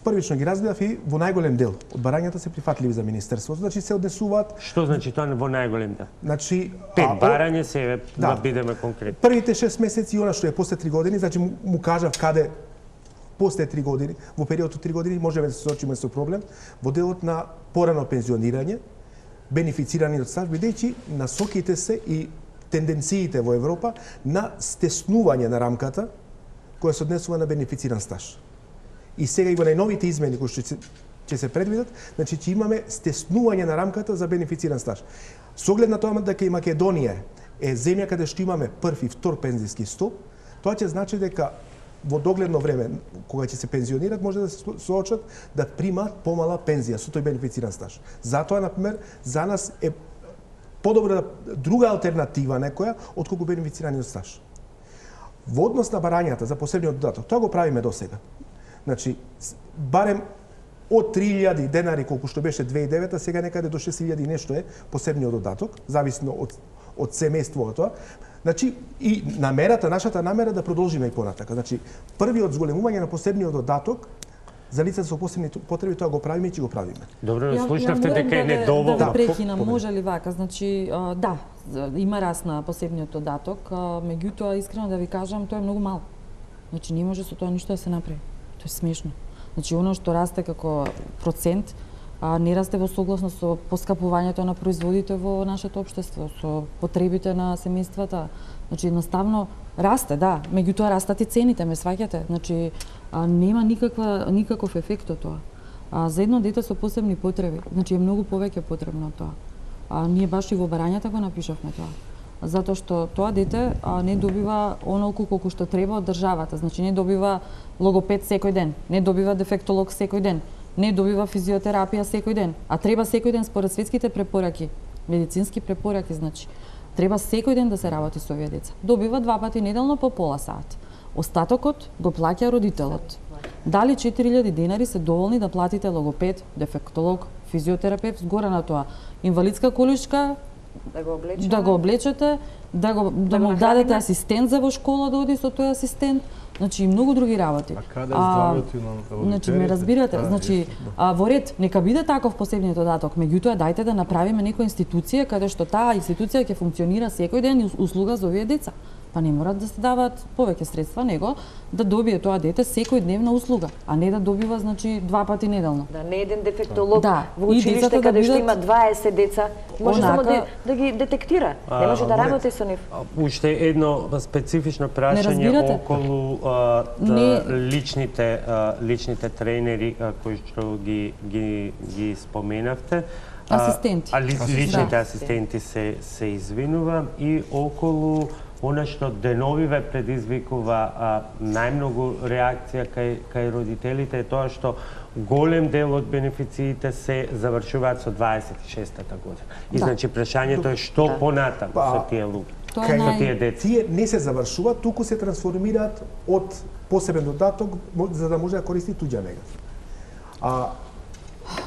првично ги разгледав и во најголем дел од барањата се прифатливи за Министерството, значи се однесуваат. Што значи тоа во најголем дел? Значи 5 барања се да бидеме конкретни. Првите 6 месеци и она што е после 3 години, значи му кажав каде после 3 години, во период од 3 години можеме да се соочиме со проблем во делот на порано пензионирање, бенефицирани од стаж, бидејќи насоките се и тенденциите во Европа на стеснување на рамката која се однесува на бенефициран стаж. И сега и во најновите измени кои ќе се предвидат, значи ќе имаме стеснување на рамката за бенефициран стаж. Со оглед на тоа дека и Македонија е земја каде што имаме прв и втор пензиски столб, тоа ќе значи дека во догледно време, кога ќе се пензионират, може да се соочат да примаат помала пензија со тој бенефициран стаж. Затоа, например, за нас е подобра друга алтернатива некоја отколку бенефицираниот стаж. Во однос на барањата за посебниот додаток, тоа го правиме досега. Значи, барем од 3000 денари колку што беше 2009, сега некаде до 6000 нешто е посебниот додаток, зависно од семејството тоа. Значи, и нашата намера да продолжиме и понатака. Значи, првиот зголемување на посебниот додаток за лица со посебни потреби, тоа го правиме и ќе го правиме. Добро, слушнавте дека е недоволно. Да прекинам, може ли вака? Значи, да, има раст на посебниот додаток, меѓутоа, искрено да ви кажам, тоа е многу мал. Значи, не може со тоа ништо да се направи. Тоа е смешно. Значи, оно што расте како процент, не расте во согласно со поскапувањето на производите во нашето општество, со потребите на семејствата. Значи, едноставно расте, да, меѓутоа растат и цените, ме сваќате. Значи, нема никаков ефект од тоа. За едно дете со посебни потреби, значи е многу повеќе потребно тоа. Ние баш и во барањата го напишавме тоа. Затоа што тоа дете не добива онолку колку што треба од државата. Значи, не добива логопед секој ден, не добива дефектолог секој ден, не добива физиотерапија секој ден, а треба секој ден според светските препораки, медицински препораки, значи, треба секој ден да се работи со овие деца. Добива 2 пати неделно по пола сат. Остатокот го плаќа родителот. Дали 4000 денари се доволни да платите логопед, дефектолог, физиотерапевт, згора на тоа, инвалидска количка, да го облечете, да му дадете асистент за во школа да оди со тој асистент, значи и многу други работи. А каде здравјето на родителите? Значи ме разбирате, значи во ред нека биде таков посебниот додаток, меѓутоа дајте да направиме некоја институција каде што таа институција ќе функционира секој ден и услуга за овие деца. Па па не мора да се даваат повеќе средства, него да добие тоа дете секојдневна услуга, а не да добива, значи, 2 пати неделно. Да, не еден дефектолог во и училиште децата каде што бидат има 20 деца, може само да ги детектира. Не може да работи со нив. Уште едно специфично прашање околу личните тренери кои што ги споменавте. Асистенти. Личните асистенти се извинувам, и околу она што деновиве предизвикува најмногу реакција кај родителите е тоа што голем дел од бенефициите се завршуваат со 26-та година. И значи прашањето е што понатаму со тие луѓе, со тие деца. Тие не се завршуваат, туку се трансформираат од посебен додаток за да може да користи туѓа нега.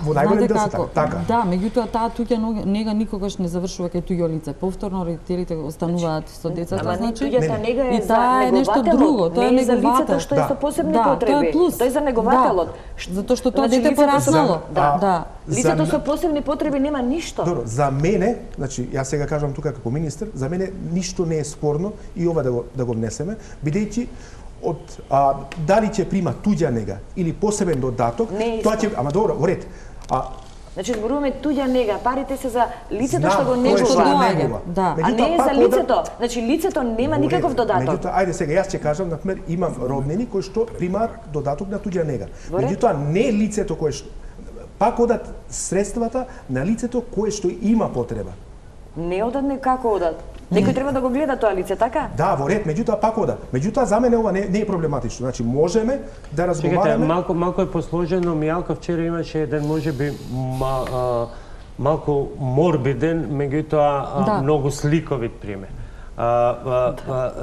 Во најголем дел се така. Да, меѓутоа таа туѓа нега никогаш не завршува кај туѓо лице. Повторно родителите остануваат со децата, значи. Туѓата нега е за нешто друго, тоа е за лицето што е со посебни потреби. Тоа е за негователот. Затоа што тоа дете пораснало. Да. Лицето со посебни потреби нема ништо. Добро, за мене, значи јас сега кажам тука како министер, за мене ништо не е спорно и ова да го внесеме, бидејќи дали ќе прима туѓа нега или посебен додаток, тоа ќе, ама добро, во ред. Значи зборуваме туѓа нега, парите се за лицето што го негува. Да. А не е за лицето. Значи лицето нема никаков додаток. Меѓутоа, ајде сега јас ќе кажам, например, имам роднини кои што примаат додаток на туѓа нега. Меѓутоа не е лицето кое што пак одат средствата на лицето кое што има потреба. Не одат како одат. Некој треба да го гледа тоа лице, така? Да, во ред, меѓутоа пак ода. Меѓутоа за мене ова не е проблематично. Значи можеме да разговараме. Малку е посложено. Мијалка вчера имаше еден можеби малку морбиден, меѓутоа многу сликовит пример.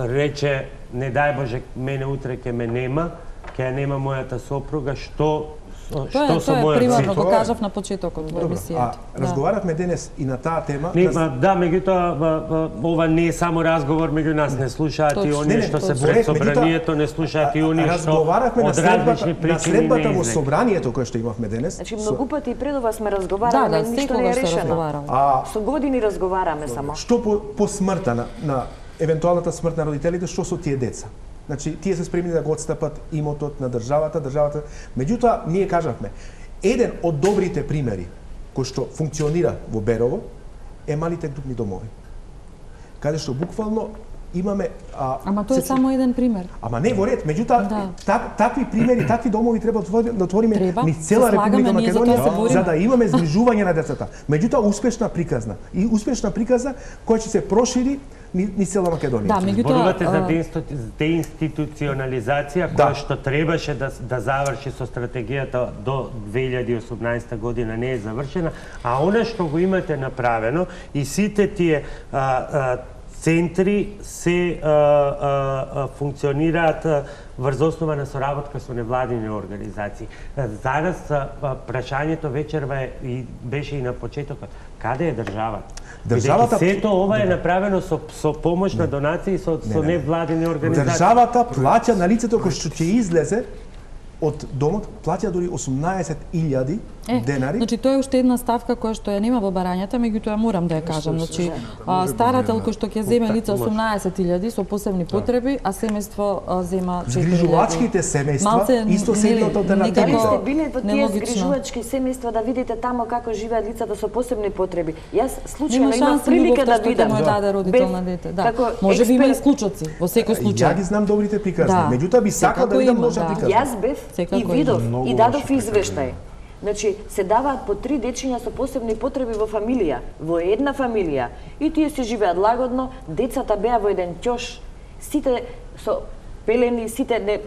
Рече, не дај Боже, мене утре ќе ме нема, ќе нема мојата сопруга, што со мојот син? Тоа е примерно, го кажав на почетокот во емисијата. Разговаравме денес и на таа тема. Да, меѓутоа ова не е само разговор меѓу нас, не слушаат и оние што се пред собранието, не слушаат и оние што од различни причини на следбата во собранието кое што имавме денес. Значи многу пати пред ова сме разговарале, ништо не е решено. Со години разговараме само. Што по смртта на евентуалната смрт на родителите, што со тие деца? Значи, тие се спремни да го отстапат имотот на државата. Меѓутоа, ние кажавме, еден од добрите примери кој што функционира во Берово е малите групни домови. Каде што буквално имаме... Ама тоа е само еден пример. Ама не, во ред, меѓутоа, такви примери, такви домови треба да отвориме низ цела Република Македонија, за да имаме згрижување на децата. Меѓутоа, успешна приказна. И успешна приказна која ќе се прошири низ цела Македонија. Да, зборувате за деинституционализација која што требаше да заврши со стратегијата до 2018 година, не е завршена, а она што го имате направено и сите тие центри се функционираат врз основа на соработка со невладини организации. Зараз прашањето вечерва беше и на почетокот. Каде е државата? Државата сето ова е направено со помош на донации со невладини организации. Државата плаќа на лицето кој што ќе излезе од домот, плаќа дури 18.000 денари. Значи тоа е уште една ставка која што ја нема во барањата, меѓутоа морам да ја кажам. Значи старател кој што ќе земе лице 18.000 со посебни потреби, а семејство зема 4.000. Згрижувачките семејства исто се една од алтернативите. Дали сте биле во тие згрижувачки семејства да видите тамо како живеат лицата со посебни потреби? Јас случајно имам прилика да видам. Нема даде родител на дете, да. Можеби има исклучоци во секој случај. Ја ги знам добрите приказни, меѓутоа би сакал да видам лоша приказна. Јас бев и видов и дадов извештај. Значи, се даваат по 3 дечиња со посебни потреби во фамилија, во една фамилија. И тие се живеат лагодно, децата беа во еден ќош, сите со пелени, сите не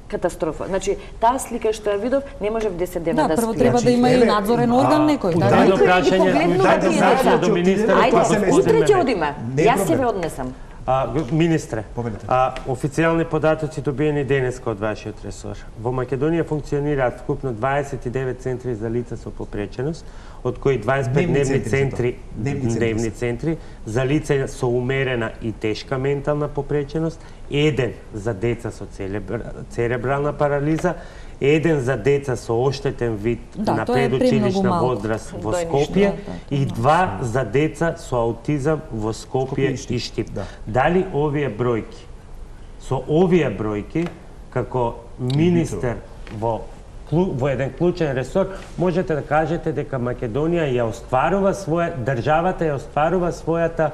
катастрофа. Значи, таа слика што ја видов, не можев 10 дена да спијам. Да, прво треба да има и надзорен орган некој. Да, прашање до министерот. Ајде, утре ќе одиме. Јас ќе ве однесам. Министре, официјални податоци добиени денеска од вашиот ресор. Во Македонија функционираат вкупно 29 центри за лица со попреченост, од кои 25 дневни центри за лица со умерена и тешка ментална попреченост, 1 за деца со церебрална парализа, 1 за деца со оштетен вид на предучилишна возраст во Скопје и 2 за деца со аутизам во Скопје и Штип. Дали овие бројки, со овие бројки, како министер во еден клучен ресор, можете да кажете дека Македонија ја остварува државата ја остварува својата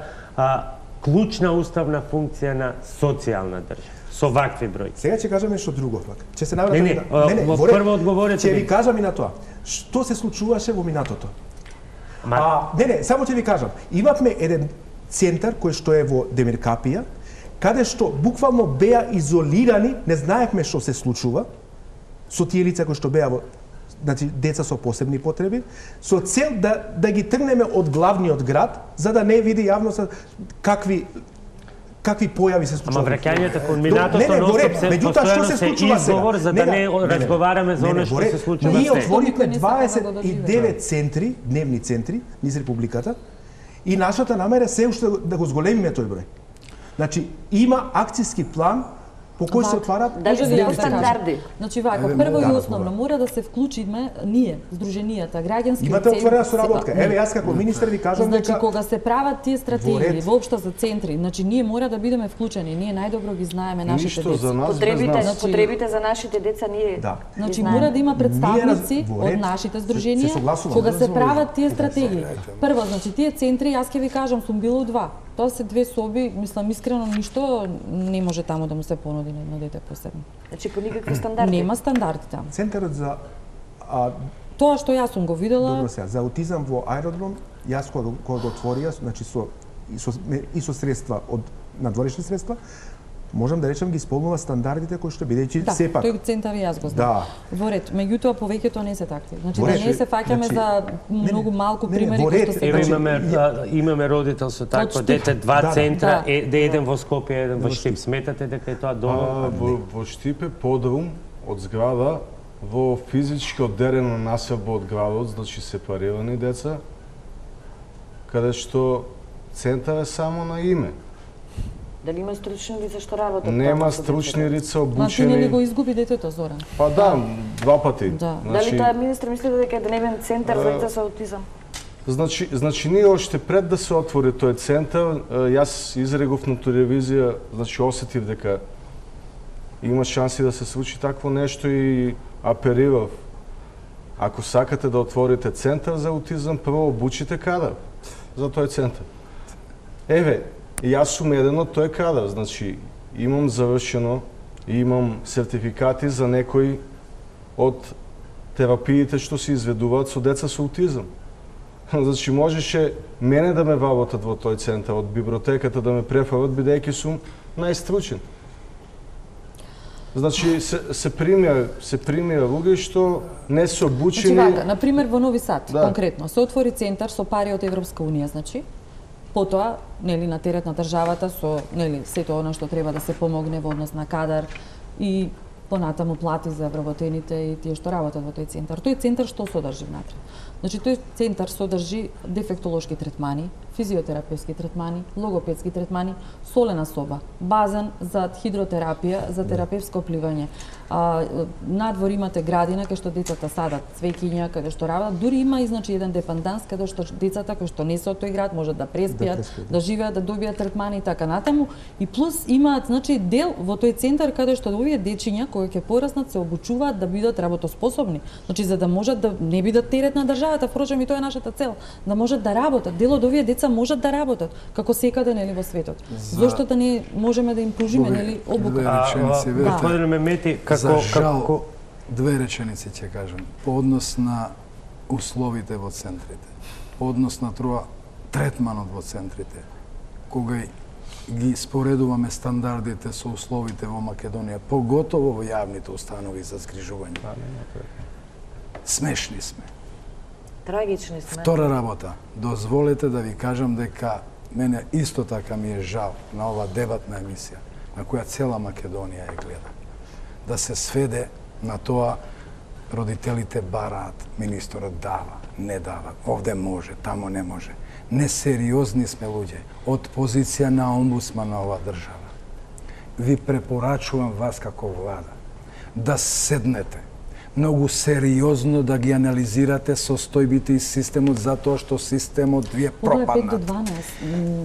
клучна уставна функција на социјална држава. Со вакви бројки. Сега ќе кажам нешто друго. Ќе се навратам. Не, прво одговорете. Ќе ви кажам и на тоа. Што се случуваше во минатото? Само ќе ви кажам. Имавме еден центар кој што е во Демиркапија, каде што буквално беа изолирани, не знаевме што се случува со тие лица кои што беа во, значи деца со посебни потреби, со цел да ги тргнеме од главниот град, за да не види јавноста какви појави се случуваат. Ама враќањето кон минатото постојано се изговор за да не разговараме за оно што се случува. Ние отворивме 29 центри, дневни центри низ републиката и нашата намера се уште да го зголемиме тој број. Значи има акцијски план по кој се отварат стандарди. Значи вака, прво и основно мора да се вклучиме ние, здруженијата, граѓански имате отворена соработка. Еве јас како министер ви кажам дека значи кога се прават тие стратегии воопшто за центри, значи ние мора да бидеме вклучени. Ние најдобро ги знаеме нашите деца. Потребите за нашите деца ние. Значи мора да има представници од нашите здруженија кога се прават тие стратегии. Прво, значи тие центри, јас ќе ви кажам, сум била у 2. Тоа се 2 соби, мислам искрено ништо не може таму да му се понуди на едно дете посебно. Значи по никакви стандарди. Нема стандарди таму. Центарот за тоа што јас сум го видела. Добро сега, за аутизам во аеродром, јас кога го отворија, значи со средства од надворешни средства, можам да речем ги исполнува стандардите кои што бидејќи сепак. Тој центар јас го знам. Во ред, меѓутоа повеќето не се такви. Значи да не се фаќаме за многу малку примери кои што се имаме родител со такво дете, 2 центра, еден во Скопје, еден во Штип. Сметате дека е тоа доволно? Во Штип е подрум од зграда во физички одделена населба од градот, значи сепарирани деца, каде што центар е само на име. Дали има стручни лица што работат? Нема стручни лица обучени. Значи не го изгуби детето, Зоран? Па да, 2 пати. Дали тоа министр мисли дека е дневен центар за деца со аутизам? Значи ние оште пред да се отвори тој центар, јас изреков на телевизија, значи осетив дека има шанси да се случи такво нешто и апелирав. Ако сакате да отворите центар за аутизам, прво обучите кадар за тој центар. Еве, јас сум еден од тој кадар, значи имам завршено и имам сертификати за некои од терапиите што се изведуваат со деца со аутизам. Значи можеше мене да ме ваботат во тој центар, од библиотеката да ме префарат, бидејќи сум најстручен. Значи се примија луѓе што не се обучени. Значи вака, на пример во Нови Сад, конкретно, се отвори центар со пари од Европска унија, значи потоа, нели, на терет на државата со, нели, сето она што треба да се помогне во однос на кадар и понатаму плати за вработените и тие што работат во тој центар. Тој центар што содржи внатре? Значи тој центар содржи дефектолошки третмани, физиотерапевски третмани, логопедски третмани, солена соба, базен за хидротерапија, за терапевско пливање. Надвор имате градина каде што децата садат цвеќиња, каде што работат, дури има и значи еден депанданс каде што децата кои што не се од тој град можат да преспијат, да живеат, да добијат третмани и така натаму. И плюс имаат значи дел во тој центар каде што овие дечиња кои ќе пораснат се обучуваат да бидат работоспособни. Значи за да можат да не бидат терет на државата, впрочем и тоа е нашата цел, да можат да работат. Дел од овие деца можат да работат како секаде нели во светот. Зошто да не можеме да им пружиме нели обука? Господин Мемети, за жал, 2 реченици ќе кажам. По однос на условите во центрите, по однос на третманот во центрите, кога ги споредуваме стандардите со условите во Македонија, поготово во јавните установи за згрижување. Смешни сме. Трагични сме. Втора работа, дозволете да ви кажам дека мене исто така ми е жал на ова дебатна емисија, на која цела Македонија ја гледа, да се сведе на тоа Родителите бараат, министерот дава, не дава, овде може, тамо не може. Несериозни сме луѓе, од позиција на омбудсман на ова држава. Ви препорачувам вас како влада да седнете, многу сериозно да ги анализирате состојбите и системот, затоа што системот ви е пропаднат.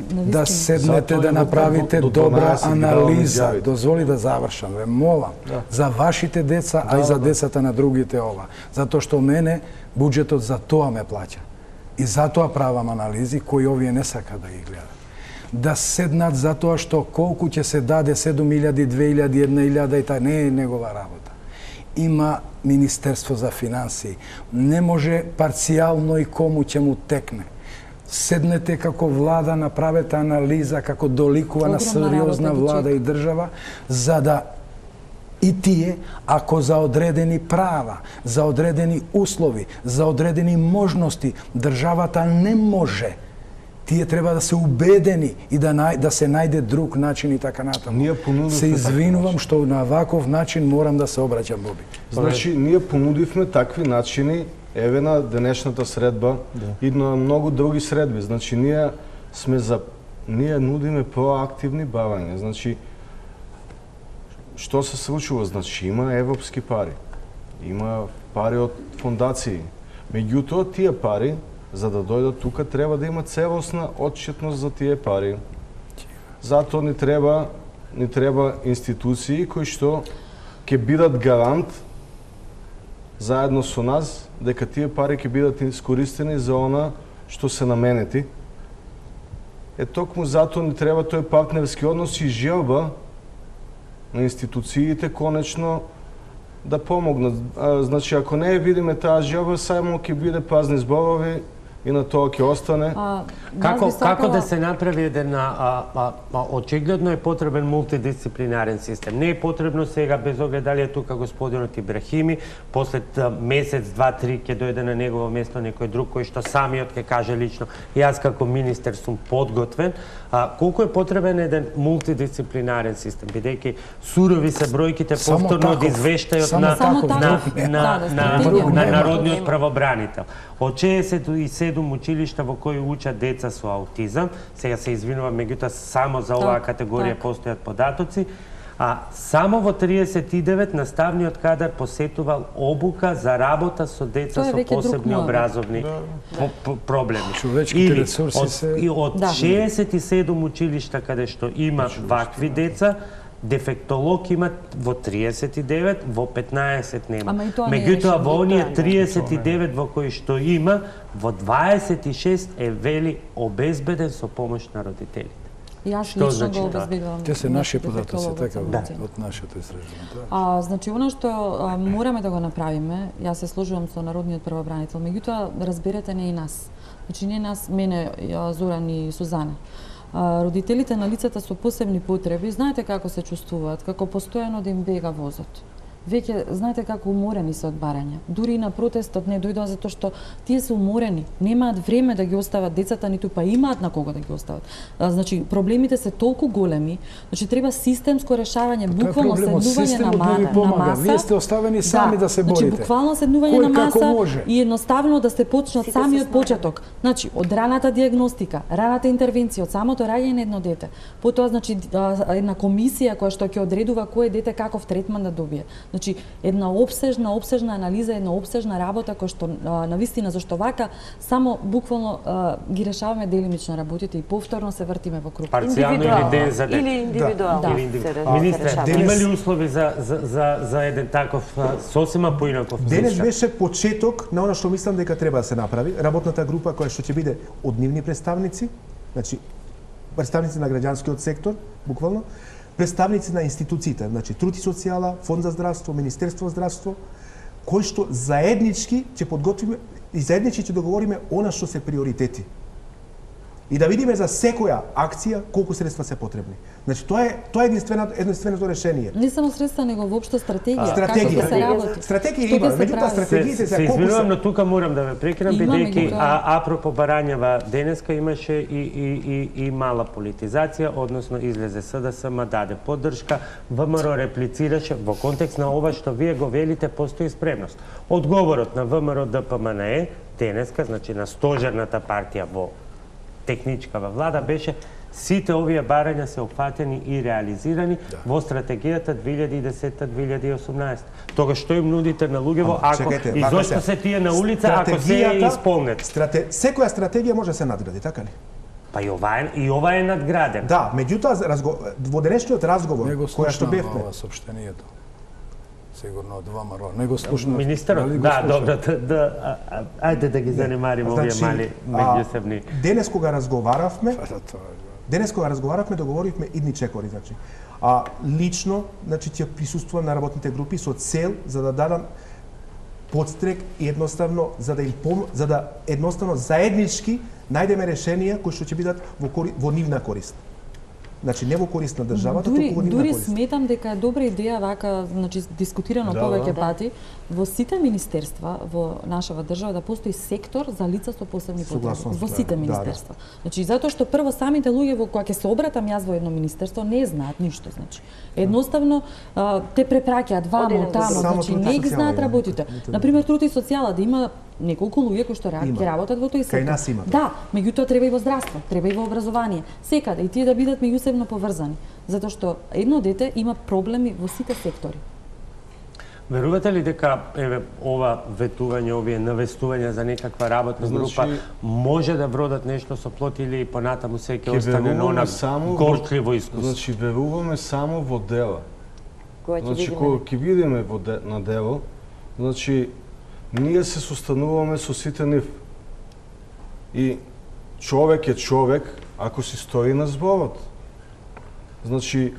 Да седнете да направите добра анализа. Дозволи да завршам, ве молам. За вашите деца, а и за децата на другите ова. Затоа што мене буџетот за тоа ме плаќа. И затоа правам анализи кои овие не сака да ги гледат. Да седнат затоа што колку ќе се даде 7.000, 2.000, 1.000 и та не е негова работа. Има Министерство за финансии. Не може парцијално и кому ќе му текне. Седнете како влада, направете анализа како доликува на сериозна влада и држава, за да и тие, ако за одредени права, за одредени услови, за одредени можности, државата не може, тие треба да се убедени и да се најде друг начин и така натаму. Се извинувам што на ваков начин морам да се обраќам, Боби. Значи, ние понудивме такви начини, еве на денешната средба и на многу други средби. Значи, ние нудиме проактивни бавања. Значи, што се случува? Значи, има европски пари, има пари од фондации. Меѓутоа, тие пари, за да дојдат тука, треба да има целосна отчетност за тие пари. Затоа ни треба институции кои што ќе бидат гарант заедно со нас дека тие пари ќе бидат искористени за она што се наменети. Токму затоа ни треба тој партнерски однос и желба на институциите конечно да помогнат. Значи, ако не видиме таа желба, само ќе биде празни зборови и на тоа ќе остане. Како да се направи еден очигледно е потребен мултидисциплинарен систем. Не е потребно сега, без оглед дали е тука господинот Ибрахими, после месец, 2-3 ќе дојде на негово место некој друг кој што самиот ќе каже лично јас како министер сум подготвен. Колку е потребен еден мултидисциплинарен систем, бидејќи сурови се бројките повторно од извештајот на народниот правобранител. Од 67 училишта во кои учат деца со аутизам, сега се извинувам, меѓутоа само за оваа категорија постојат податоци, само во 39 наставниот кадар посетувал обука за работа со деца со посебни образовни проблеми. Или од 67 училишта каде што има вакви деца, дефектолог има во 39, во 15 нема. Меѓутоа во оние 39 во кои што има, во 26 е вели обезбеден со помош на родителите. Јас лично го обезбедувам. Те се наши податоци, така од нашето истражување. Значи, она што мораме да го направиме, јас се сложувам со народниот правобранител, меѓутоа разберете не и нас. Значи, не нас, мене, Зоран и Сузана. Родителите на лицата со посебни потреби, знаете како се чувствуваат, како постојано да им бега возот. Веќе знаете како уморени се од барања. Дури и на протестот не дојдоа затоа што тие се уморени, немаат време да ги остават децата, ниту па имаат на кого да ги остават. Значи проблемите се толку големи, значи треба системско решавање, буквално седнување на маса. Вие сте оставени сами да се борите. Значи буквално седнување на маса и едноставно да се почнат сами од почеток. Значи од раната диагностика, раната интервенција, од самото раѓање на едно дете. Потоа значи една комисија која што ќе одредува кое дете каков третман да добие. Значи, една обсежна анализа, една обсежна работа која што навистина зашто вака само буквално ги решаваме делимично работите и повторно се вртиме во круг. Парцијално или ден за ден. Или индивидуално. Министре, има ли услови за еден таков сосема поинаков систем? Денес беше почеток на она што мислам дека треба да се направи. Работната група која што ќе биде од нивни представници, значи представници на граѓанскиот сектор, буквално, представници на институциите, значи Труд и социјала, Фонд за здравство, Министерство за здравство, кои што заеднички ќе подготвиме и заеднички ќе договориме она што се приоритети. и да видиме за секоја акција колку средства се потребни. Значи тоа е единственото решение. Не само средства, него воопшто стратегија. Стратегија. Како се работи. Стратегија има, меѓутоа стратегиите се извинувам, но тука морам да ве прекинам, бидејќи апропо барањава денеска имаше и мала политизација, односно излезе СДСМ, даде поддршка, ВМРО реплицираше во контекст на ова што вие го велите, постои спремност. Одговорот на ВМРО ДПМНЕ денеска, значи на стожерната партија во техничкава влада, беше сите овие барања се опфатени и реализирани во стратегијата 2010-2018. Тога што им нудите на луѓево, ако и зошто се тие на улица, ако се е исполнет? Секоја стратегија може да се надгради, така ли? Па и ова е надграден. Да, меѓутоа во денешниот разговор која што бевме, сообщението. Сигурно од ВМРО. Не го слушнав. Министерот? Да, добро, ајде да ги занемарим овие мали меѓусебни. Денес кога разговаравме, договоривме идни чекори, значи. Лично, значи ќе присуствувам на работните групи со цел за да дадам подстрек и едноставно за да едноставно заеднички најдеме решенија кои што ќе бидат во нивна корист. Значи не во корист на државата, туку во нивна дури корист. сметам дека е добра идеја вака, значи дискутирано повеќе пати, во сите министерства во нашава држава да постои сектор за лица со посебни потреби. Во сите министерства. Значи затоа што прво самите луѓе во кога ќе се обратам јас во едно министерство не знаат ништо, значи. Едноставно те препраќаат вамо, тамо, значи не ги знаат работите. Например, труд и социјала да има неколку луѓе кои што ќе работат во тој сектор. Кај нас има. Да, меѓутоа треба и во здравство, треба и во образование. Секаде и тие да бидат меѓусебно поврзани, затоа што едно дете има проблеми во сите сектори. Верувате ли дека ова ветување, овие навестувања за некаква работна група може да вродат нешто со плод или понатаму се ќе остане на она горчливо искуство? Значи веруваме само во дела. Значи кога ќе видиме на дело, значи ние се состануваме со сите нив. И човек е човек ако си стои на зборот. Значи,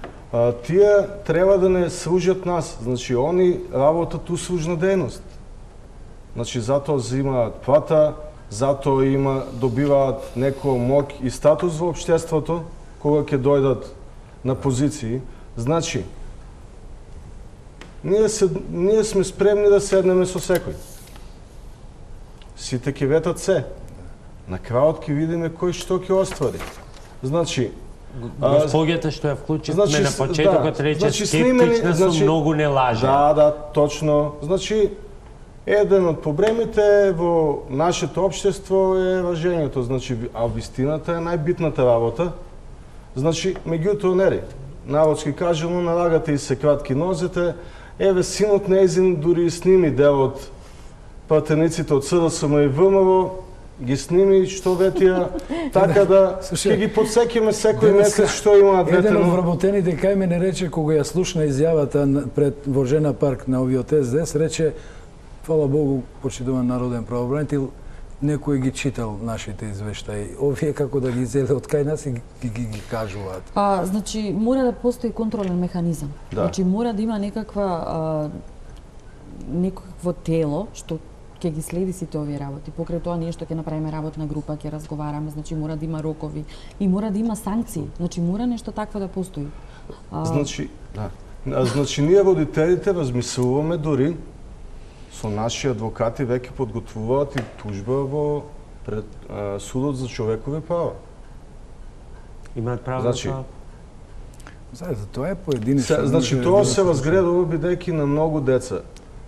тие треба да не служат нас. Значи, они работат услужна дејност. Значи, затоа земаат плата, затоа добиваат некоја моќ и статус во општеството, кога ќе дојдат на позиции. Значи, ние сме спремни да седнеме со секој. Сите ќе ветат се. На крајот ќе видиме кој што ќе оствари. Значи, Госпоѓата што ја вклучивме на почетокот рече скептична сум, многу не лаже. Да, точно. Значи, еден од проблемите во нашето општество е лажењето. Значи, а вистината е најбитната работа. Значи, меѓутоа нели, народски кажано, на лагата и се кратки нозете, синот нејзин дури сними дел од пратениците од СДСМ и ВМРО, ги сними што ветија, така да ќе ги подсекиме секој месец што има ветено. Еден од вработените кај мене рече, кога ја слушна изјавата пред во Жена парк на овиот СДС, рече, фала Богу, почитуван народен правобранител, некој ги читал нашите извештаи. Овие како да ги зеле од кај нас и ги кажуваат. Значи, мора да постои контролен механизам. Значи, мора да има некакво тело што ќе ги следи сите овие работи. Покрај тоа ние што ќе направиме работна група, ќе разговараме, значи мора да има рокови и мора да има санкции. Значи мора нешто такво да постои. Значи ние родителите размислуваме дури со наши адвокати веќе подготвуваат и тужба во пред судот за човекови права. Имаат право на тоа? Знаете, тоа е поединечно. Значи тоа се разгледува бидејќи на многу деца.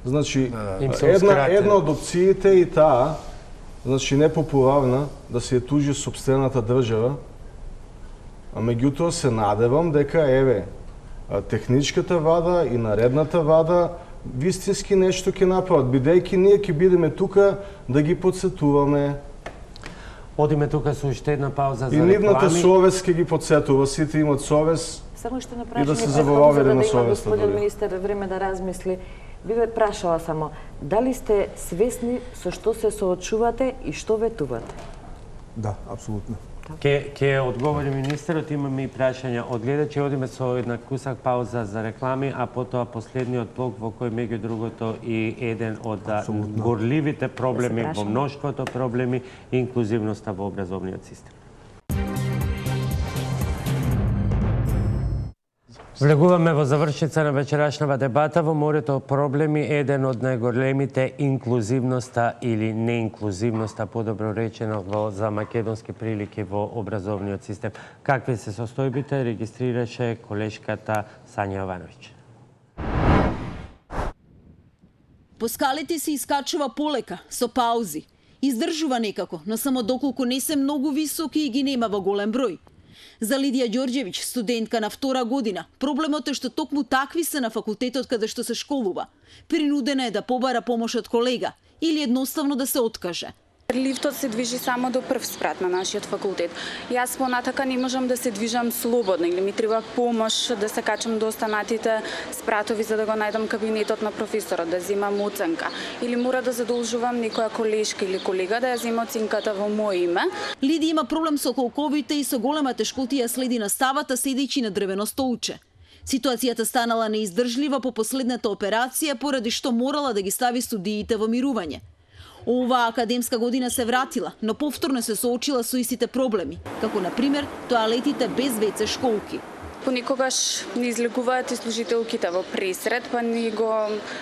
Значи, една од опциите и таа, значи непопуларна, да се ја тужи сопствената држава, а меѓутоа се надевам дека техничката вада и наредната вада вистински нешто ќе направат, бидејќи ние ќе бидеме тука да ги подсетуваме. Одиме тука со уште една пауза за реклами. И нивната совест ќе ги подсетува, сите имат совест. Само што и направиме да се забаваме на совеста. Господин министер, време да размисли. Би ве прашала само, дали сте свесни со што се соочувате и што ветувате? Да, апсолутно. Ке одговори министерот, имаме и прашања од гледачи, одиме со една кусак пауза за реклами, а потоа последниот блок во кој меѓу другото и еден од горливите проблеми во мноштвото проблеми, инклузивноста во образовниот систем. Влегуваме во завршица на вечерашнава дебата. Во морето проблеми еден од најголемите инклузивноста или неинклузивноста, подобро речено, за македонски прилики во образовниот систем. Какви се состојбите, регистрираше колешката Сања Јовановиќ. По скалите се искачува полека, со паузи. Издржува некако, но само доколку не се многу високи и ги нема во голем број. За Лидија Ѓорѓевиќ, студентка на втора година, проблемот е што токму такви се на факултетот каде што се школува. Принудена е да побара помош од колега или едноставно да се откаже. Лифтот се движи само до прв спрат на нашиот факултет. Јас понатака не можам да се движам слободно или ми треба помош да се качам до останатите спратови за да го најдам кабинетот на професорот, да земам оценка. Или мора да задолжувам некоја колешка или колега да ја зема оценката во моје име. Лиди има проблем со колковите и со голема тешкотија следи наставата седејќи на дрвено столче. Ситуацијата станала неиздржлива по последната операција поради што морала да ги стави студиите во мирување. Оваа академска година се вратила, но повторно се соочила со истите проблеми, како на пример тоалетите без WC школки. Понекогаш не излегуваат и служителките во пресред, па ни го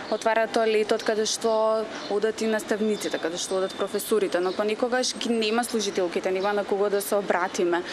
отвараат тоалетот каде што одат и наставниците, каде што одат професорите, но понекогаш ги нема служителките, нема на кого да се обратиме.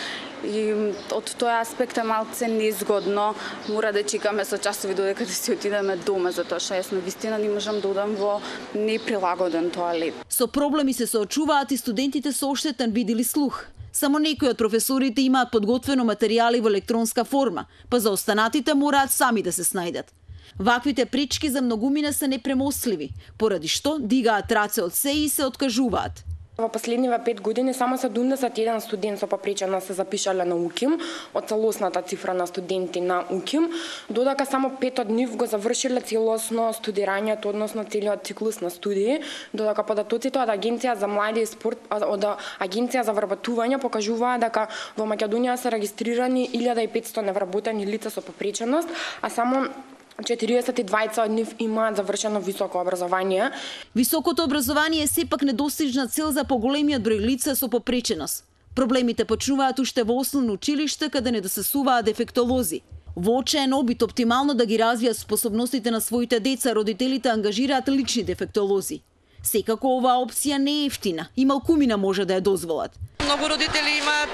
И од тој аспект е малце незгодно, мора да чекаме со часови додека да си отидеме дома, затоа што јас навистина не можам да одам во неприлагоден тоалет. Со проблеми се соочуваат и студентите со оштетен вид или слух. Само некои од професорите имаат подготвено материјали во електронска форма, па за останатите мораат сами да се снајдат. Ваквите пречки за многумина се непремостливи, поради што дигаат раце од се и се откажуваат. Во последниве 5 години само 71 студент со попреченост се запишале на УКИМ, од целосната цифра на студенти на УКИМ, додека само 5 од нив го завршиле целосно студирањето, односно целиот циклус на студии, додека податоците од Агенција за млади и спорт, од Агенција за вработување покажуваа дека во Македонија се регистрирани 1500 невработени лица со попреченост, а само 42 од нив имаат завршено високо образование. Високото образование е сепак недостижна цел за поголемиот број лица со попреченост. Проблемите почнуваат уште во основно училиште каде недостасуваат дефектолози. Во очаен обид оптимално да ги развијат способностите на своите деца, родителите ангажираат лични дефектолози. Секако оваа опција не е ефтина и малкумина може да ја дозволат. Многу родители имаат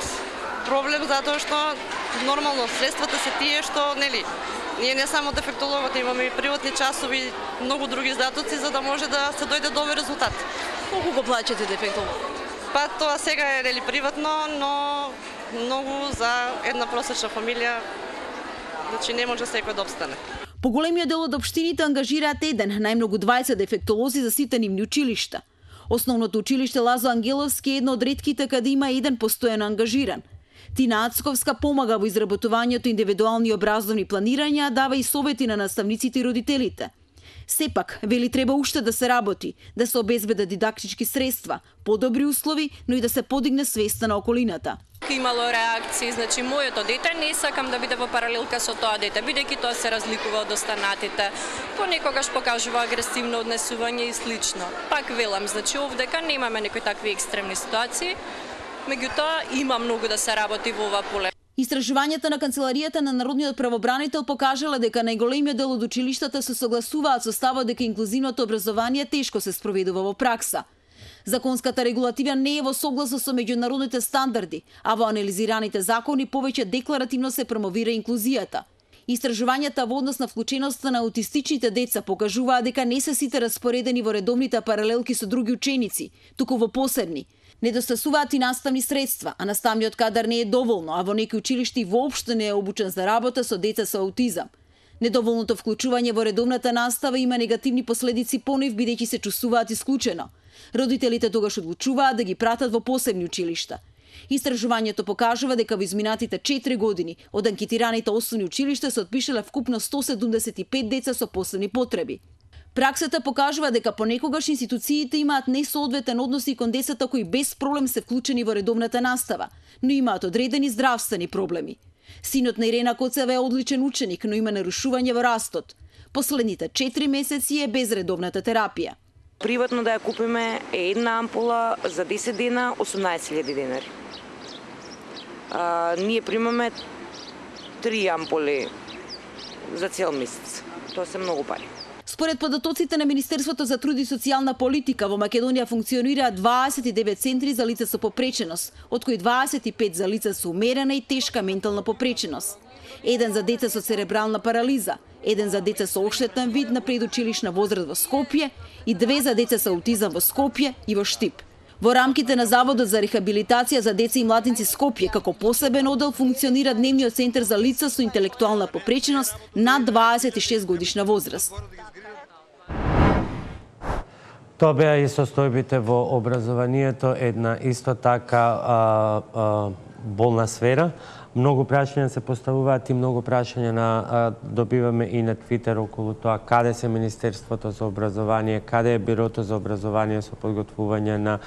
проблем затоа што нормално средствата се тие што ние не само дефектологот, имаме и приватни часови, многу други издатоци за да може да се дојде до овој резултат. Колку го плаќате дефектолог? Па тоа сега е приватно, но многу за една просечна фамилија, значи не може секој да обстане. Поголемиот дел од општините ангажираат еден, најмногу 20 дефектолози за сите нивни училишта. Основното училиште Лазо Ангеловски е едно од ретките каде има еден постојано ангажиран. Тина Ацковска помага во изработувањето индивидуални образовни планирања, дава и совети на наставниците и родителите. Сепак, вели треба уште да се работи, да се обезбедат дидактички средства, подобри услови, но и да се подигне свеста на околината. Имало реакции, значи моето дете не сакам да биде во паралелка со тоа дете, бидејќи тоа се разликува од останатите. Понекогаш покажува агресивно однесување и слично. Пак велам, значи овдека немаме некои такви екстремни ситуации. Меѓутоа, има многу да се работи во ова поле. Истражувањата на канцеларијата на Народниот правобранител покажала дека најголемиот дел од училиштата се согласуваат со ставот дека инклузивното образование тешко се спроведува во пракса. Законската регулатива не е во согласност со меѓународните стандарди, а во анализираните закони повеќе декларативно се промовира инклузијата. Истражувањата во однос на вклученоста на аутистичните деца покажуваат дека не се сите распоредени во редовните паралелки со други ученици, туку во посебни. Недостасуваат и наставни средства, а наставниот кадар не е доволно, а во некои училишти воопшто не е обучен за работа со деца со аутизам. Недоволното вклучување во редовната настава има негативни последици по нив бидејќи се чувствуваат исклучено. Родителите тогаш одлучуваат да ги пратат во посебни училишта. Истражувањето покажува дека во изминатите 4 години од анкетираните основни училишта се отпишале вкупно 175 деца со посебни потреби. Праксата покажува дека понекогаш институциите имаат несоодветен однос и кон децата кои без проблем се вклучени во редовната настава, но имаат одредени здравствени проблеми. Синот на Ирена Коцева е одличен ученик, но има нарушување во растот. Последните 4 месеци е без редовната терапија. Приватно да ја купиме е една ампула за 10 дена 18.000 денари. Ние примаме 3 ампули за цел месец. Тоа се многу пари. Според податоците на Министерството за труд и социјална политика, во Македонија функционираат 29 центри за лица со попреченост, од кои 25 за лица со умерена и тешка ментална попреченост. Еден за деца со церебрална парализа, еден за деца со оштетен вид на предучилишна возраст во Скопје и 2 за деца со аутизам во Скопје и во Штип. Во рамките на Заводот за рехабилитација за деца и младинци Скопје, како посебен одел функционира Дневниот центар за лица со интелектуална попреченост над 26 годишна возраст. Тоа беа и состојбите во образованието, една исто така болна сфера. Многу прашања се поставуваат и многу прашања добиваме и на Твитер околу тоа каде се Министерството за образование, каде е Бирото за образование со подготвување на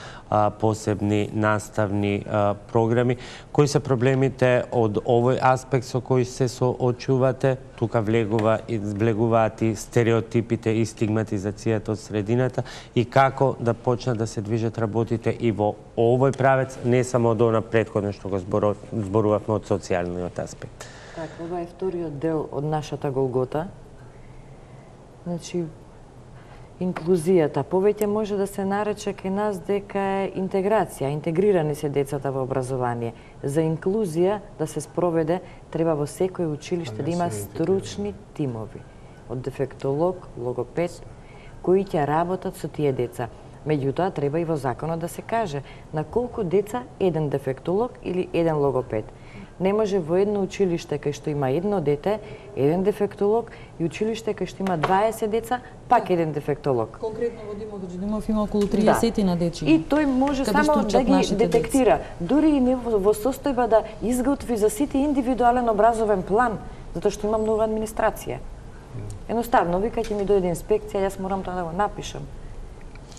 посебни наставни програми. Кои се проблемите од овој аспект со кои се соочувате? Тука влегуваат и стереотипите и стигматизацијата од средината и како да почнат да се движат работите и во овој правец, не само од она претходно што го зборувавме од социјалниот аспект. Така, ова е вториот дел од нашата голгота. Значи, инклузијата. Повеќе може да се нарече кај нас дека е интеграција. Интегрирани се децата во образование. За инклузија да се спроведе, треба во секој училиште да има стручни тимови. Од дефектолог, логопед, кои ќе работат со тие деца. Меѓутоа, треба и во законот да се каже на колку деца еден дефектолог или еден логопед. Не може во едно училиште кај што има едно дете, еден дефектолог и училиште кај што има 20 деца, пак еден дефектолог. Конкретно во Димов има околу 30 на дечиња. И тој може само да ги детектира. Дури и не во состојба да изготви за сите индивидуален образовен план, затоа што има многу администрација. Едноставно, вика ќе ми дојде инспекција, јас морам тоа да го напишам.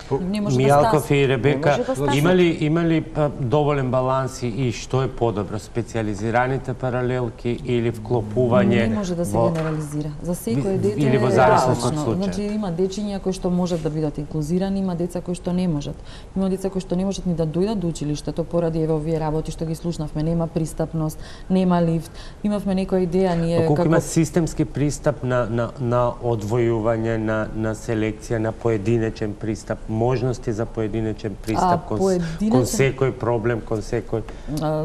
Мијалков и Ребека, има ли доволен баланс и што е подобро, специјализираните паралелки или вклопување? Не може да се генерализира. За секој дете или во зависност од случај. Значи има дечиња кои што можат да бидат инклузирани, има деца кои што не можат. Има деца кои што не можат ни да дојдат до училиштето поради еве овие работи што ги слушнавме, нема пристапност, нема лифт. Имавме некоја идеја ние како има системски пристап на одвојување, на селекција, на поединечен пристап, можности за поединечен пристап кон секој проблем, кон секој...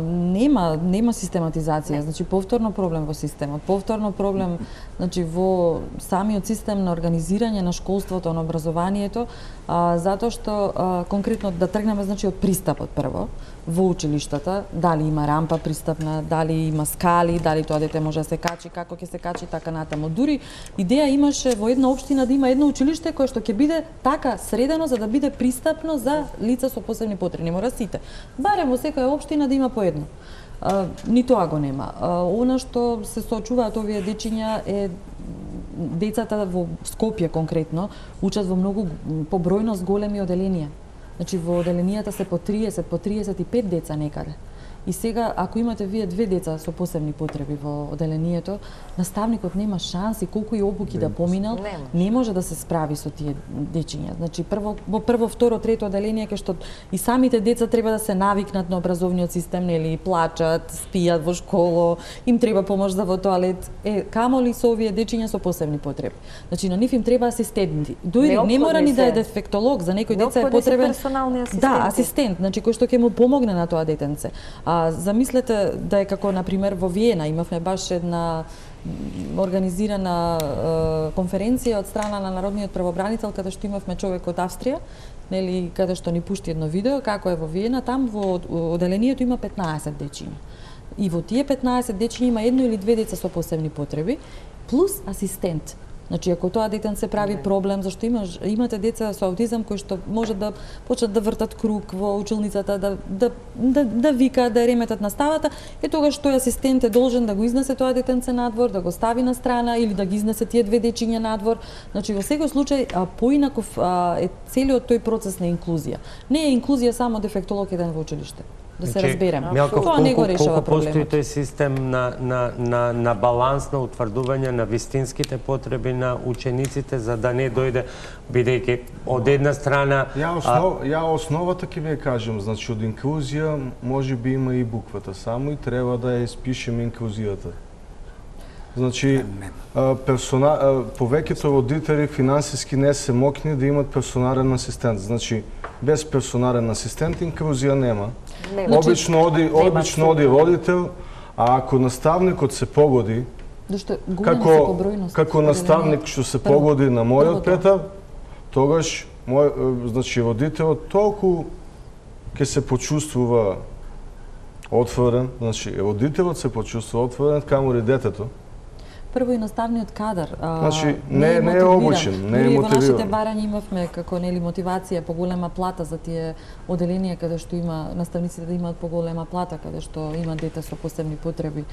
Нема систематизација, значи повторно проблем во системот, повторно проблем значи во самиот систем на организирање на школството, на образованието, затоа што конкретно да тргнеме значи од пристапот прво во училиштата, дали има рампа пристапна, дали има скали, дали тоа дете може да се качи, како ќе се качи, така натаму. Дури идеја имаше во една општина да има едно училиште кое што ќе биде така средено за да биде пристапно за лица со посебни потреби. Не мора сите. Барем во секоја општина да има по едно. Ни тоа го нема. Она што се соочуваат овие дечиња е децата во Скопје конкретно учат во многу по бројност големи оделенија. Значи во оделенијата се по 30, по 35 деца некаде. И сега, ако имате вие 2 деца со посебни потреби во оделението, наставникот нема шанси, колку и обуки да поминал, не може да се справи со тие дечиња. Значи, во прво, второ, трето оделение, кај што и самите деца треба да се навикнат на образовниот систем, нели, плачат, спијат во школо, им треба помош за во тоалет. Камоли со овие дечиња со посебни потреби. Значи, на нив им треба асистенти. Дури не мора ни да е дефектолог, за некој деца е потребен асистент, значи кој што ќе му помогне на тоа детенце. Замислете да е како, например, во Виена имавме баш една организирана конференција од страна на Народниот правобранител, каде што имавме човек од Австрија, нели, каде што ни пушти едно видео, како е во Виена, там во оделението има 15 дечиња. И во тие 15 дечиња има едно или две деца со посебни потреби, плюс асистент. Значи, ако тоа детен се прави проблем, зашто имате деца со аутизам кои што можат да почнат да вртат круг во училницата, да викаат, да реметат наставата, тогаш тој асистент е должен да го изнесе тоа детенце надвор, да го стави на страна или да ги изнесе тие 2 дечиња надвор. Значи, во секој случај поинаков е целиот тој процес на инклузија. Не е инклузија само дефектолог еден во училиште. Да се разберем. Тоа не го решава проблемот. Колку постои тој систем на баланс на утврдување на вистинските потреби на учениците за да не дојде, бидејќи од една страна... Ја основата ќе ви кажам, значи од инклузија може би има и буквата само и треба да ја испишеме инклузијата. Значи, повеќето родители финансиски не се мокни да имат персонален асистент. Значи, без персонален асистент инклузија нема. Обично оди родител, а ако наставникот се погоди, како наставник што се погоди на мојот Петар, тогаш значи родителот толку ќе се почувствува отворен, значи родителот се почувствува отворен камо детето. Прво и наставниот кадар значи, не е обучен, не е мотивиран. Во нашите барања имавме како мотивација поголема плата за тие оделенија каде што има наставниците да имаат поголема плата, каде што има дете со посебни потреби.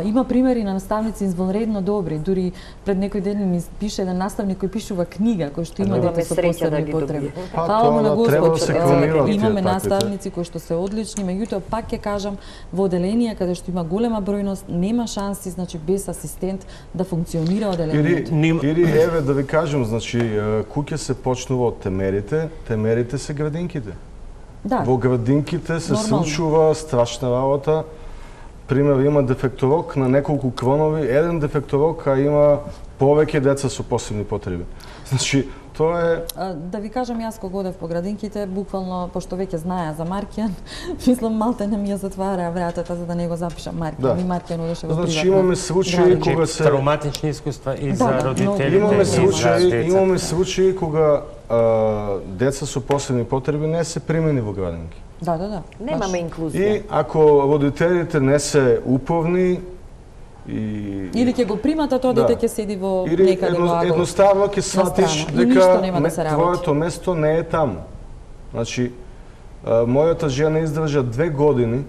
Има примери на наставници извонредно добри. Дури пред некој ден ми пише еден наставник кој пишува книга кој што има дете со посебни потреби. Фала на Господ. Имаме наставници кои што се одлични, меѓутоа пак ќе кажам во оделенија каде што има голема бројност нема шанси, значи без асистент да функционира оделението. Или еве да ви кажам, значи куќе се почнува од темерите се градинките. Да. Во градинките се случува страшна работа. Пример, има дефектолог на неколку кронови, еден дефектолог, а има повеќе деца со посебни потреби. Значи, тоа е... Да ви кажам, јас кога одев по градинките, буквално, пошто веќе знаеа за Маркијан, мислам, малте не ми ја затвараа вратата за да не го запишам Маркијан. И Маркијан одеше во приватна. Значи, имаме случаи кога се... Травматични искуства и за родителите. Имаме случаи кога деца со посебни потреби не се примени во градинки. Да. Немаме инклузија. И ако родителите не се уповни, или ќе го примат, а тоа дете ќе седи во некаде во агол. Едноставно ќе сватиш дека твоето место не е таму. Значи, мојата жена издржа 2 години,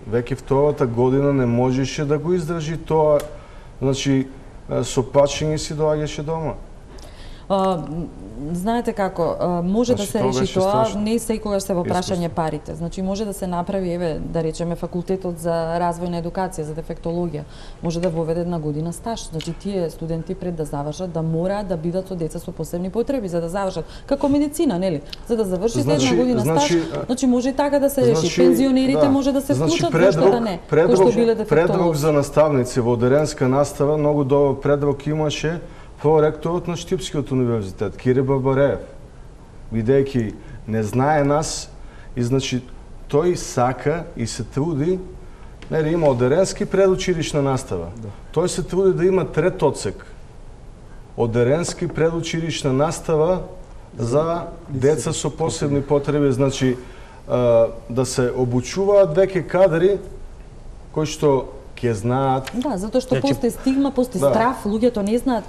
веќе втората година не можеше да го издржи тоа, значи, со пачење си доаѓаше дома. Знаете како, може да се реши тоа, не секогаш се во прашање парите. Значи може да се направи, еве, да речеме факултетот за развојна едукација, за дефектологија, може да воведе 1 година стаж. Значи тие студенти пред да завршат да мораат да бидат со деца со посебни потреби за да завршат, како медицина, нели? За да завршите 1 година стаж, значи може и така да се реши. Пензионерите може да се вклучат, зошто да не? Кои што биле дефектолози. Предрок за наставници во одеренска настава, многу добар предрок имаше проректорот на Штипскиот универзитет, Кире Барбареев, бидејќи не знае нас и значи тој сака и се труди, нели има одеренски предучилишна настава. Тој се труди да има 3 одсек. Одеренски предучилишна настава за деца со посебни потреби, значи да се обучуваат веќе кадри кои што ќе знаат. Да, затоа што постои стигма, постои страф, луѓето не знаат,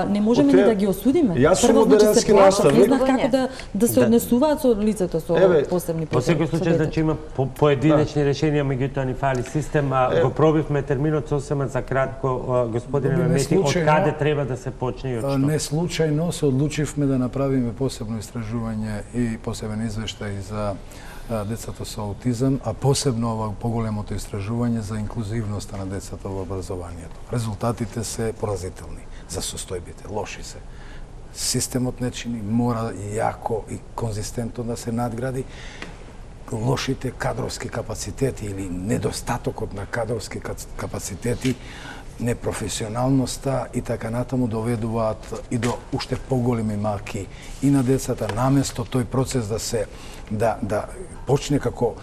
не можеме ни да ги осудиме. Јас сум одеренски наставник. Не знаат како да се однесуваат со лицето со посебни потреби. Во секој случај, значи има поединечни решенија, меѓутоа ни фали систем. Го пробивме терминот сосема за кратко, господине Мемети, од каде треба да се почне и од што? Не случајно се одлучивме да направиме посебно истражување и посебен извештај за децата со аутизам, а посебно ова поголемото истражување за инклузивноста на децата во образованието. Резултатите се поразителни за состојбите, лоши се. Системот не чини, мора јако и конзистентно да се надгради. Лошите кадровски капацитети или недостатокот на кадровски капацитети, непрофесионалноста и така натаму доведуваат и до уште поголеми маки и на децата, наместо тој процес да почне како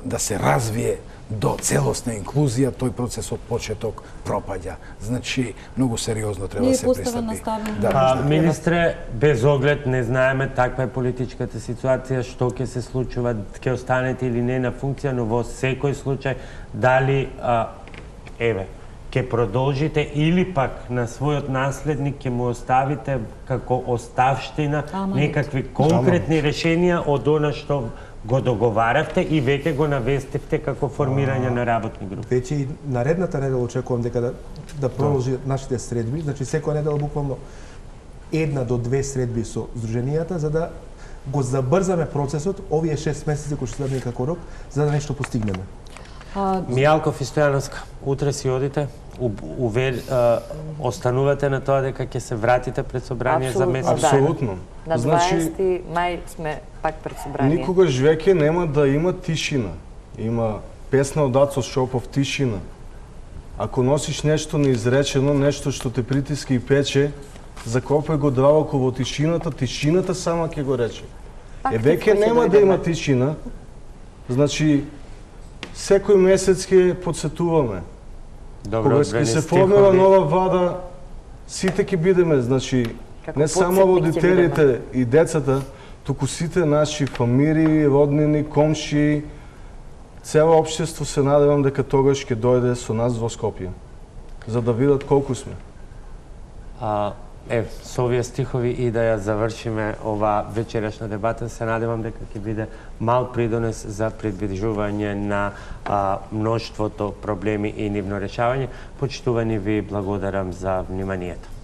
да се развие до целосна инклузија, тој процес од почеток пропаѓа. Значи, многу сериозно треба да се пристапи. Министре, без оглед не знаеме, таква е политичката ситуација, што ќе се случува, ќе останете или не на функција, но во секој случај, дали, ќе продолжите или пак на својот наследник ќе му оставите како оставштина некакви конкретни решенија од она што го договаравте и веќе го навестивте како формирање на работни групи. Веќе и наредната недела очекувам дека да продолжи нашите средби, значи секоја недела буквално 1 до 2 средби со здруженијата за да го забрзаме процесот овие 6 месеци кои што следни како рок за да нешто постигнеме. Мијалков и Стојановска, утре си одите? Останувате на тоа дека ќе се вратите пред собрание за месец? Апсолутно. На 20 мај сме пак пред собрание. Никогаш веќе нема да има тишина. Има песна од Ацо Шопов, тишина. ако носиш нешто неизречено, нешто што те притиска и пече, закопај го длабоко во тишината, тишината сама ќе го рече. Веќе нема да има тишина, значи секој месец ќе подсетуваме. Кога ќе се формира нова влада, сите ќе бидеме, значи, не само родителите и децата, туку сите наши фамилии, роднини, комши, цело општество се надевам дека тогаш ќе дојде со нас во Скопје, за да видат колку сме. Со овие стихови и да ја завршиме ова вечерашна дебата, се надевам дека ќе биде мал придонес за приближување на мноштвото проблеми и нивно решавање. Почитувани ви благодарам за вниманието.